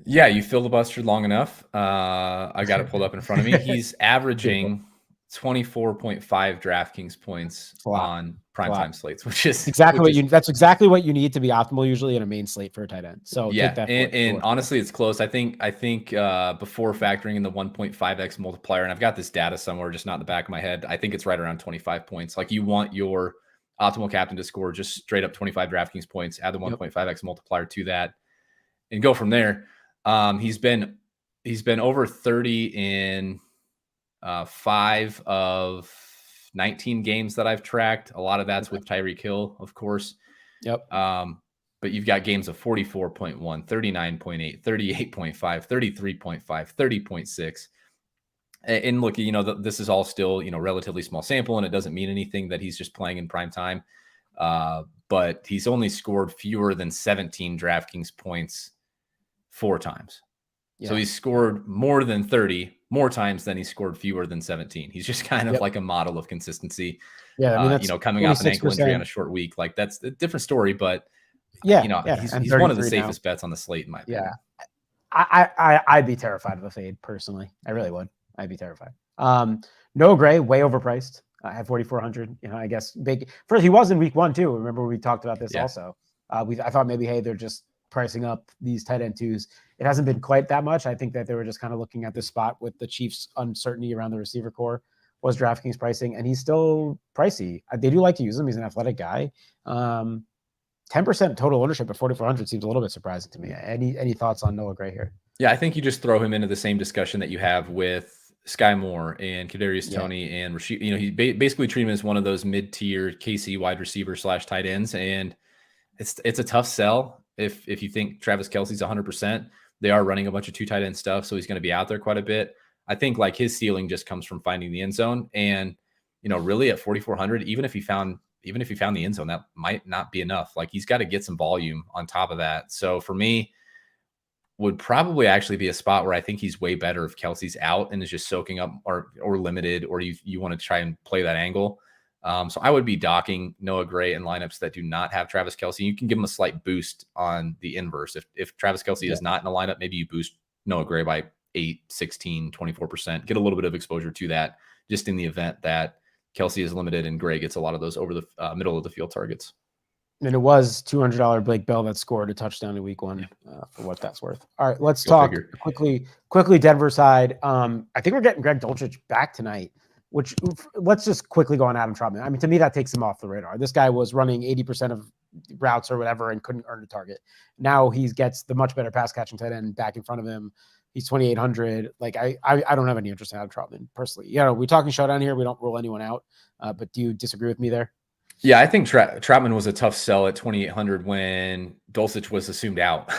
Yeah, you filibustered long enough. I got it pulled up in front of me. He's averaging 24.5 DraftKings points on primetime slates, which is that's exactly what you need to be optimal usually in a main slate for a tight end. So yeah, take that and honestly, it's close. I think before factoring in the 1.5x multiplier, and I've got this data somewhere, just not in the back of my head. I think it's right around 25 points. Like you want your optimal captain to score just straight up 25 DraftKings points, add the 1.5x multiplier to that, and go from there. He's been over 30 in 5 of 19 games that I've tracked. A lot of that's with Tyreek Hill, of course. Yep. But you've got games of 44.1, 39.8, 38.5, 33.5, 30.6. And look, this is all still, relatively small sample, and it doesn't mean anything that he's just playing in prime time. But he's only scored fewer than 17 DraftKings points 4 times. Yeah. So he's scored more than 30 more times than he scored fewer than 17. He's just kind of like a model of consistency. Yeah, I mean, coming off an ankle injury on a short week, like that's a different story. But he's one of the safest bets on the slate in my opinion. Yeah, I'd be terrified of a fade personally. I really would. I'd be terrified. Noah Gray, way overpriced at 4,400. I guess he was in week 1 too. Remember we talked about this also. I thought maybe, hey, they're just pricing up these tight end twos. It hasn't been quite that much. I think that they were just kind of looking at this spot with the Chiefs' uncertainty around the receiver core was DraftKings pricing, and he's still pricey. They do like to use him. He's an athletic guy. 10% total ownership at 4,400 seems a little bit surprising to me. Any thoughts on Noah Gray here? Yeah, I think you just throw him into the same discussion that you have with Sky Moore and Kadarius Toney and Rashid. He basically treat him as one of those mid-tier KC wide receiver / tight ends, and it's a tough sell if you think Travis Kelce's 100%. They are running a bunch of 2 tight end stuff, so he's going to be out there quite a bit. I think like his ceiling just comes from finding the end zone, and really at 4,400, even if he found the end zone, that might not be enough. Like he's got to get some volume on top of that. So for me, would probably actually be a spot where I think he's way better if Kelce's out and is just soaking up or limited, or you want to try and play that angle. So I would be docking Noah Gray in lineups that do not have Travis Kelce. You can give him a slight boost on the inverse. If Travis Kelce is not in a lineup, maybe you boost Noah Gray by 8, 16, 24%, get a little bit of exposure to that just in the event that Kelce is limited and Gray gets a lot of those over the middle of the field targets. And it was $200 Blake Bell that scored a touchdown in week 1 for what that's worth. All right, let's talk quickly Denver side. I think we're getting Greg Dulcich back tonight, which let's just quickly go on Adam Trautman. I mean, to me, that takes him off the radar. This guy was running 80% of routes or whatever and couldn't earn a target. Now he gets the much better pass catching tight end back in front of him. He's 2,800. Like I don't have any interest in Adam Trautman personally. We're talking Showdown here. We don't rule anyone out. But do you disagree with me there? Yeah, I think Trautman was a tough sell at 2,800 when Dulcich was assumed out.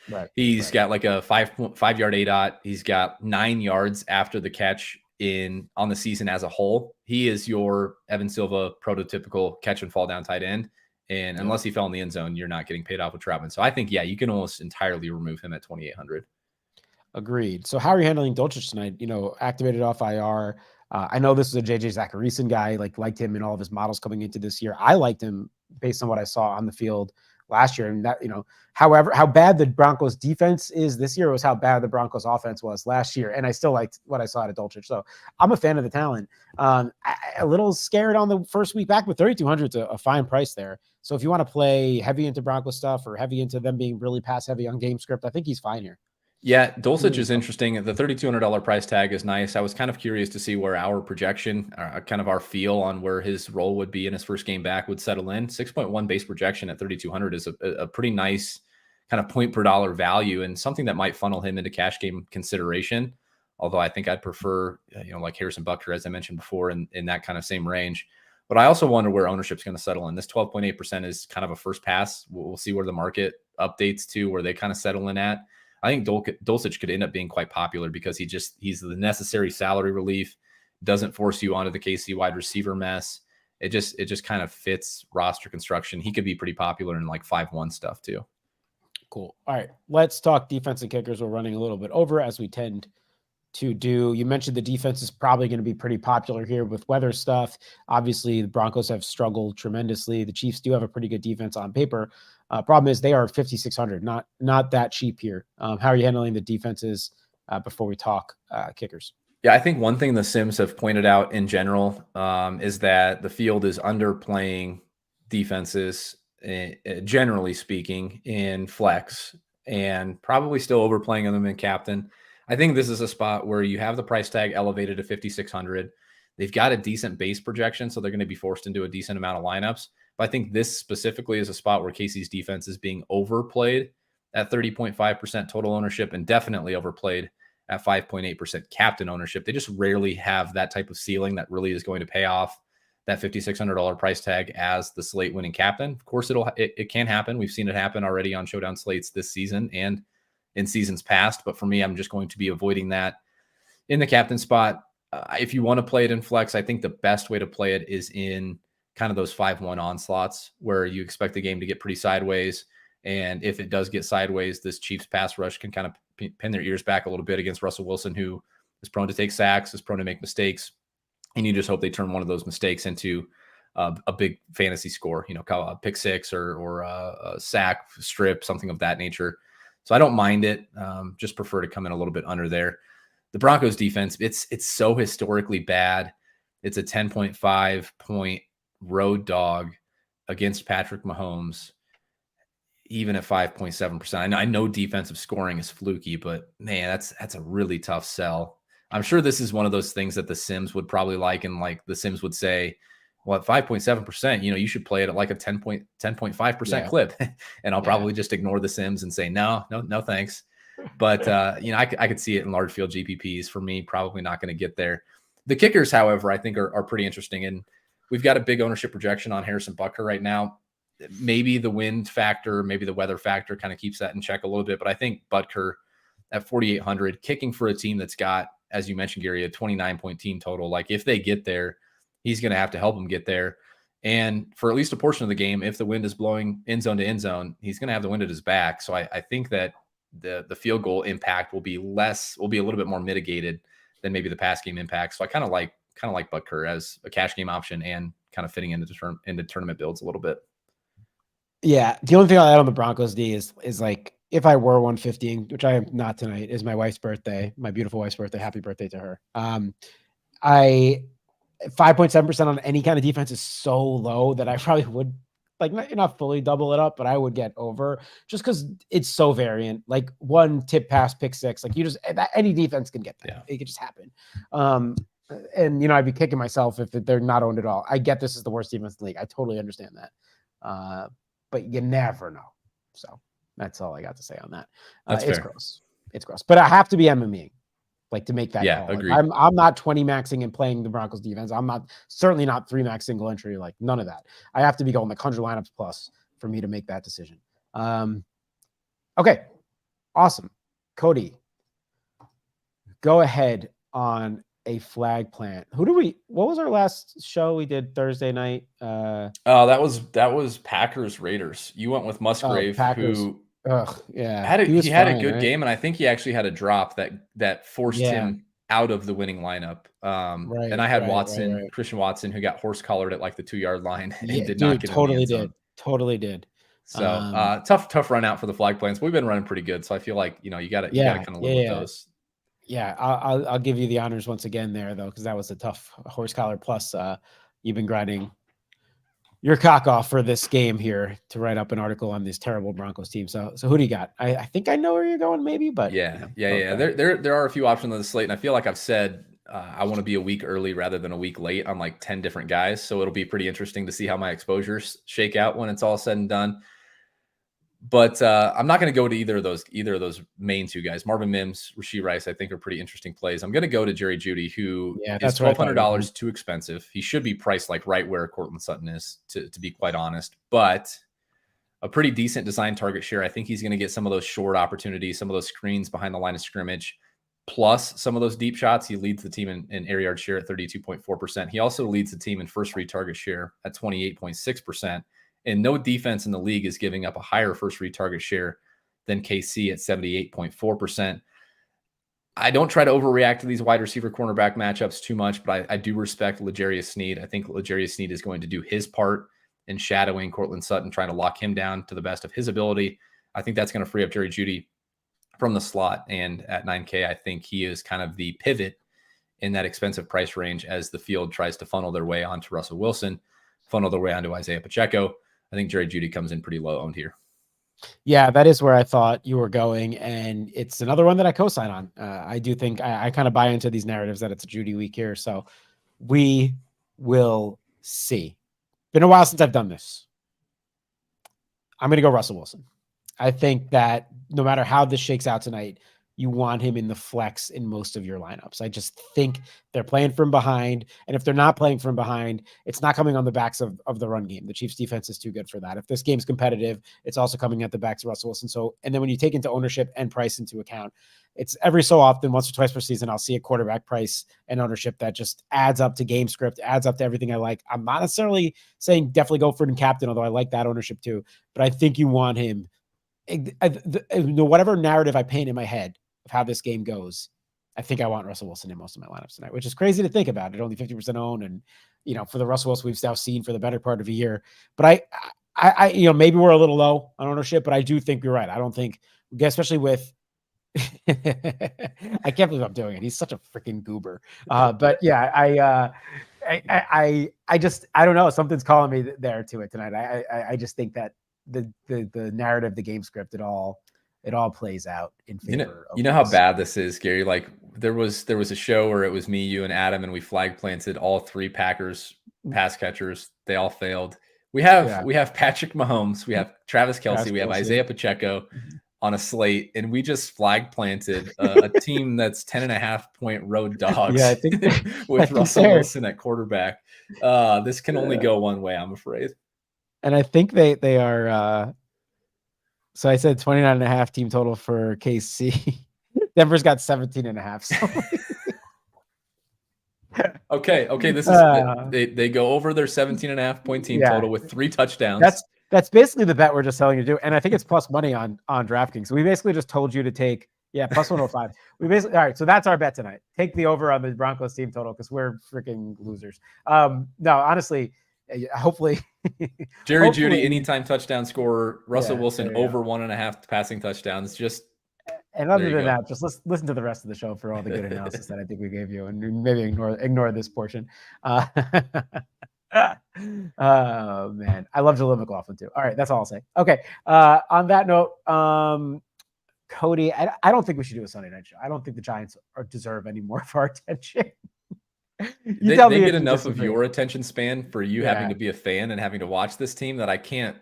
Right. He's got like a 5-yard ADOT. He's got 9 yards after the catch on the season as a whole. He is your Evan Silva prototypical catch and fall down tight end. And unless he fell in the end zone, you're not getting paid off with Trautman. So I think, you can almost entirely remove him at 2,800. Agreed. So how are you handling Dulcich tonight? Activated off IR. I know this is a JJ Zacharyson guy, liked him in all of his models coming into this year. I liked him based on what I saw on the field last year. And that, however, how bad the Broncos defense is this year was how bad the Broncos offense was last year. And I still liked what I saw at Dulcich. So I'm a fan of the talent. A little scared on the first week back, but 3,200 is a fine price there. So if you want to play heavy into Broncos stuff or heavy into them being really pass heavy on game script, I think he's fine here. Yeah, Dulcich is interesting. The $3,200 price tag is nice. I was kind of curious to see where our projection, kind of our feel on where his role would be in his first game back would settle in. 6.1 base projection at 3,200 is a pretty nice kind of point per dollar value and something that might funnel him into cash game consideration. Although I think I'd prefer, like Harrison Butker, as I mentioned before, in that kind of same range. But I also wonder where ownership's going to settle in. This 12.8% is kind of a first pass. We'll see where the market updates to, where they kind of settle in at. I think Dulcich could end up being quite popular because he's the necessary salary relief, doesn't force you onto the KC wide receiver mess. It just kind of fits roster construction. He could be pretty popular in like 5-1 stuff too. Cool. All right, let's talk defense and kickers. We're running a little bit over as we tend to do. You mentioned the defense is probably going to be pretty popular here with weather stuff. Obviously, the Broncos have struggled tremendously. The Chiefs do have a pretty good defense on paper. Problem is they are 5,600, not that cheap here. How are you handling the defenses before we talk kickers? Yeah, I think one thing the Sims have pointed out in general is that the field is underplaying defenses, generally speaking, in flex, and probably still overplaying them in captain. I think this is a spot where you have the price tag elevated to 5,600. They've got a decent base projection, so they're going to be forced into a decent amount of lineups. But I think this specifically is a spot where KC's defense is being overplayed at 30.5% total ownership and definitely overplayed at 5.8% captain ownership. They just rarely have that type of ceiling that really is going to pay off that $5,600 price tag as the slate winning captain. Of course, it can happen. We've seen it happen already on Showdown slates this season and in seasons past. But for me, I'm just going to be avoiding that in the captain spot. If you want to play it in flex, I think the best way to play it is in kind of those 5-1 onslaughts where you expect the game to get pretty sideways. And if it does get sideways, this Chiefs pass rush can kind of pin their ears back a little bit against Russell Wilson, who is prone to take sacks, is prone to make mistakes. And you just hope they turn one of those mistakes into a big fantasy score, a pick six or a sack, strip, something of that nature. So I don't mind it. Just prefer to come in a little bit under there. The Broncos defense, it's so historically bad. It's a 10.5 point road dog against Patrick Mahomes, even at 5.7%. I know defensive scoring is fluky, but man, that's a really tough sell. I'm sure this is one of those things that the Sims would probably like, and like the Sims would say, well, at 5.7%, you should play it at like a 10.5% clip. And I'll probably just ignore the Sims and say, no, thanks. But, I could see it in large field GPPs. For me, probably not going to get there. The kickers, however, I think are pretty interesting. And we've got a big ownership projection on Harrison Butker right now. Maybe the wind factor, maybe the weather factor kind of keeps that in check a little bit. But I think Butker at 4,800, kicking for a team that's got, as you mentioned, Gary, a 29-point team total. Like if they get there, he's going to have to help them get there. And for at least a portion of the game, if the wind is blowing end zone to end zone, he's going to have the wind at his back. So I think that the field goal impact will be a little bit more mitigated than maybe the pass game impact. So I kind of like Butker as a cash game option and kind of fitting into tournament builds a little bit. Yeah. The only thing I'll add on the Broncos D is like, if I were 115, which I am not tonight, is my wife's birthday, my beautiful wife's birthday. Happy birthday to her. 5.7% on any kind of defense is so low that I probably would not fully double it up, but I would get over just because it's so variant. Like one tip pass, pick six, like any defense can get that. Yeah. It could just happen. And I'd be kicking myself if they're not owned at all. I get this is the worst defense in the league. I totally understand that. But you never know. So that's all I got to say on that. It's gross. It's gross. But I have to be MMEing. Like to make that call. Agreed. Like I'm not 20 maxing and playing the Broncos defense. I'm certainly not 3 max single entry, like none of that. I have to be going like 100 lineups plus for me to make that decision. Okay. Awesome. Cody, go ahead on a flag plant. What was our last show we did Thursday night? That was Packers Raiders. You went with Musgrave, who he had a good game, and I think he actually had a drop that forced him out of the winning lineup. And I had Watson, Christian Watson, who got horse collared at like the 2-yard line and did not get totally in the end zone. Totally did. So tough run out for the flag plans. We've been running pretty good, so I feel like you gotta kind of live with those. Yeah, I'll give you the honors once again there though, because that was a tough horse collar. Plus, you've been grinding your cock off for this game here to write up an article on this terrible Broncos team. So who do you got? I think I know where you're going, maybe, but yeah. There are a few options on the slate, and I feel like I've said I want to be a week early rather than a week late on like 10 different guys. So it'll be pretty interesting to see how my exposures shake out when it's all said and done. But I'm not going to go to either of those main two guys. Marvin Mims, Rashee Rice, I think are pretty interesting plays. I'm going to go to Jerry Jeudy, who is $1,200 too expensive. He should be priced like right where Courtland Sutton is, to be quite honest. But a pretty decent design target share. I think he's going to get some of those short opportunities, some of those screens behind the line of scrimmage, plus some of those deep shots. He leads the team in air yard share at 32.4%. He also leads the team in first read target share at 28.6%. And no defense in the league is giving up a higher first read target share than KC at 78.4%. I don't try to overreact to these wide receiver cornerback matchups too much, but I do respect L'Jarius Sneed. I think L'Jarius Sneed is going to do his part in shadowing Courtland Sutton, trying to lock him down to the best of his ability. I think that's going to free up Jerry Jeudy from the slot. And at 9K, I think he is kind of the pivot in that expensive price range as the field tries to funnel their way onto Russell Wilson, funnel their way onto Isaiah Pacheco. I think Jerry Jeudy comes in pretty low owned here. Yeah, that is where I thought you were going, and it's another one that I co-sign on. I do think I kind of buy into these narratives that it's a Jeudy week here, so we will see. Been a while since I've done this. I'm going to go Russell Wilson. I think that no matter how this shakes out tonight, you want him in the flex in most of your lineups. I just think they're playing from behind. And if they're not playing from behind, it's not coming on the backs of the run game. The Chiefs defense is too good for that. If this game's competitive, it's also coming at the backs of Russell Wilson. So, and then when you take into ownership and price into account, it's every so often, once or twice per season, I'll see a quarterback price and ownership that just adds up to game script, adds up to everything I like. I'm not necessarily saying definitely go for it in captain, although I like that ownership too. But I think you want him, whatever narrative I paint in my head of how this game goes, I think I want Russell Wilson in most of my lineups tonight, which is crazy to think about. It only 50% owned, and for the Russell Wilson we've now seen for the better part of a year. But I maybe we're a little low on ownership, but I do think you're right. I don't think, especially with I can't believe I'm doing it. He's such a freaking goober. But yeah, I don't know. Something's calling me there to it tonight. I just think that the narrative, the game script, it all plays out in favor. You know how bad this is, Gary. Like there was a show where it was me, you, and Adam, and we flag planted all 3 Packers pass catchers. They all failed. We have Patrick Mahomes, we have Travis Kelce, we have Isaiah Pacheco on a slate, and we just flag planted a team that's 10.5-point road dogs. Yeah, I think with Russell Wilson at quarterback. This can only go one way, I'm afraid. And I think they are. So I said 29.5 team total for KC. Denver's got 17.5. So. Okay. This is they go over their 17.5-point team total with 3 touchdowns. That's basically the bet we're just telling you to do, and I think it's plus money on DraftKings. So we basically just told you to take plus 105. We basically all right. So that's our bet tonight. Take the over on the Broncos team total because we're freaking losers. No, honestly, hopefully. Jerry Jeudy anytime touchdown scorer. Russell Wilson over 1.5 passing touchdowns. Just. And other than that, just listen to the rest of the show for all the good analysis that I think we gave you, and maybe ignore this portion. Oh man, I love Jaleel McLaughlin too. All right, that's all I'll say. Okay. On that note, Cody, I don't think we should do a Sunday night show. I don't think the Giants deserve any more of our attention. They get enough of your attention span for you having to be a fan and having to watch this team that I can't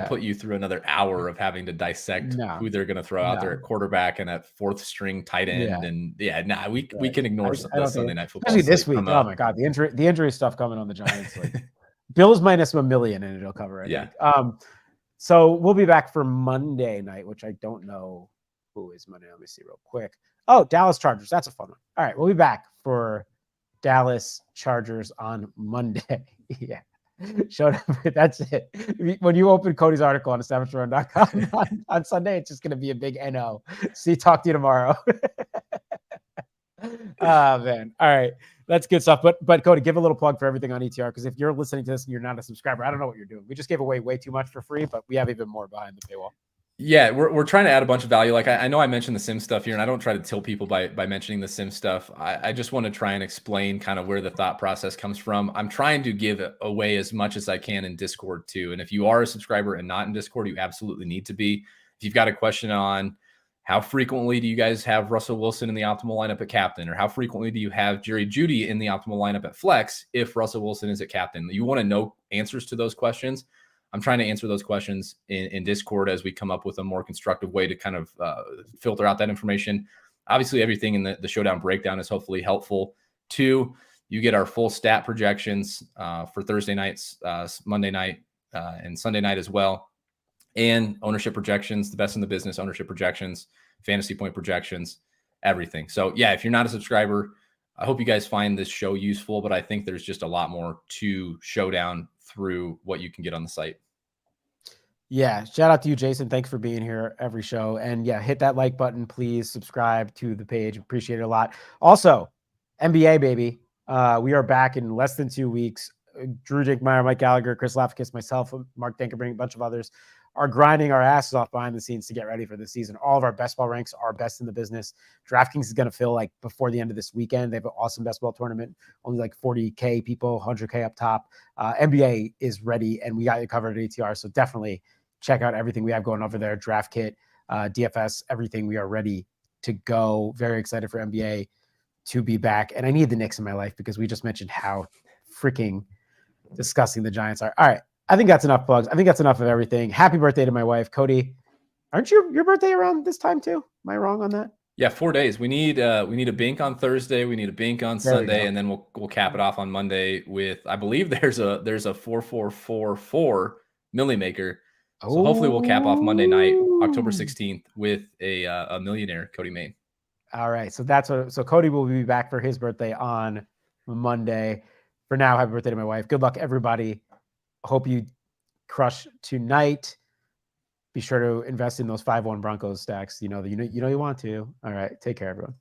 put you through another hour of having to dissect who they're going to throw out there at quarterback and at 4th string tight end. And we can ignore the Sunday night football. Especially this week. Oh my God, the injury stuff coming on the Giants. Like, Bills minus $1 million and it'll cover it. Yeah. So we'll be back for Monday night, which I don't know who is Monday. Let me see real quick. Oh, Dallas Chargers. That's a fun one. All right, we'll be back for Dallas Chargers on Monday. Yeah. Showdown. That's it. When you open Cody's article on establishedrun.com on Sunday, it's just going to be a big NO. Talk to you tomorrow. Oh, man. All right. That's good stuff. But Cody, give a little plug for everything on ETR, because if you're listening to this and you're not a subscriber, I don't know what you're doing. We just gave away way too much for free, but we have even more behind the paywall. Yeah, we're trying to add a bunch of value. Like I know I mentioned the sim stuff here, and I don't try to tilt people by mentioning the sim stuff. I just want to try and explain kind of where the thought process comes from. I'm trying to give away as much as I can in Discord too. And if you are a subscriber and not in Discord, you absolutely need to be. If you've got a question on how frequently do you guys have Russell Wilson in the optimal lineup at captain, or how frequently do you have Jerry Jeudy in the optimal lineup at flex if Russell Wilson is at captain, you want to know answers to those questions. I'm trying to answer those questions in Discord as we come up with a more constructive way to kind of filter out that information. Obviously, everything in the Showdown breakdown is hopefully helpful too. You get our full stat projections for Thursday nights, Monday night, and Sunday night as well. And ownership projections, the best in the business, ownership projections, fantasy point projections, everything. So yeah, if you're not a subscriber, I hope you guys find this show useful, but I think there's just a lot more to Showdown through what you can get on the site. Yeah. Shout out to you, Jason. Thanks for being here every show. And yeah, hit that like button, please. Subscribe to the page. Appreciate it a lot. Also, NBA, baby. We are back in less than 2 weeks. Drew Dinkmeyer, Mike Gallagher, Chris Lafkis, myself, Mark Dinkerbring, a bunch of others are grinding our asses off behind the scenes to get ready for the season. All of our best ball ranks are best in the business. DraftKings is going to fill like before the end of this weekend. They have an awesome best ball tournament, only like 40K people, 100K up top. NBA is ready, and we got you covered at ATR. So definitely check out everything we have going over there. Draft kit, DFS, everything. We are ready to go. Very excited for NBA to be back. And I need the Knicks in my life because we just mentioned how freaking disgusting the Giants are. All right. I think that's enough plugs. I think that's enough of everything. Happy birthday to my wife, Cody. Aren't your birthday around this time too? Am I wrong on that? Yeah, 4 days. We need a bink on Thursday. We need a bink on Sunday, and then we'll cap it off on Monday with, I believe there's a 4444 Millie Maker. So hopefully we'll cap off Monday night, October 16th, with a millionaire, Cody Main. All right. So so Cody will be back for his birthday on Monday. For now, happy birthday to my wife. Good luck, everybody. Hope you crush tonight. Be sure to invest in those 5-1 Broncos stacks. You know you want to. All right. Take care, everyone.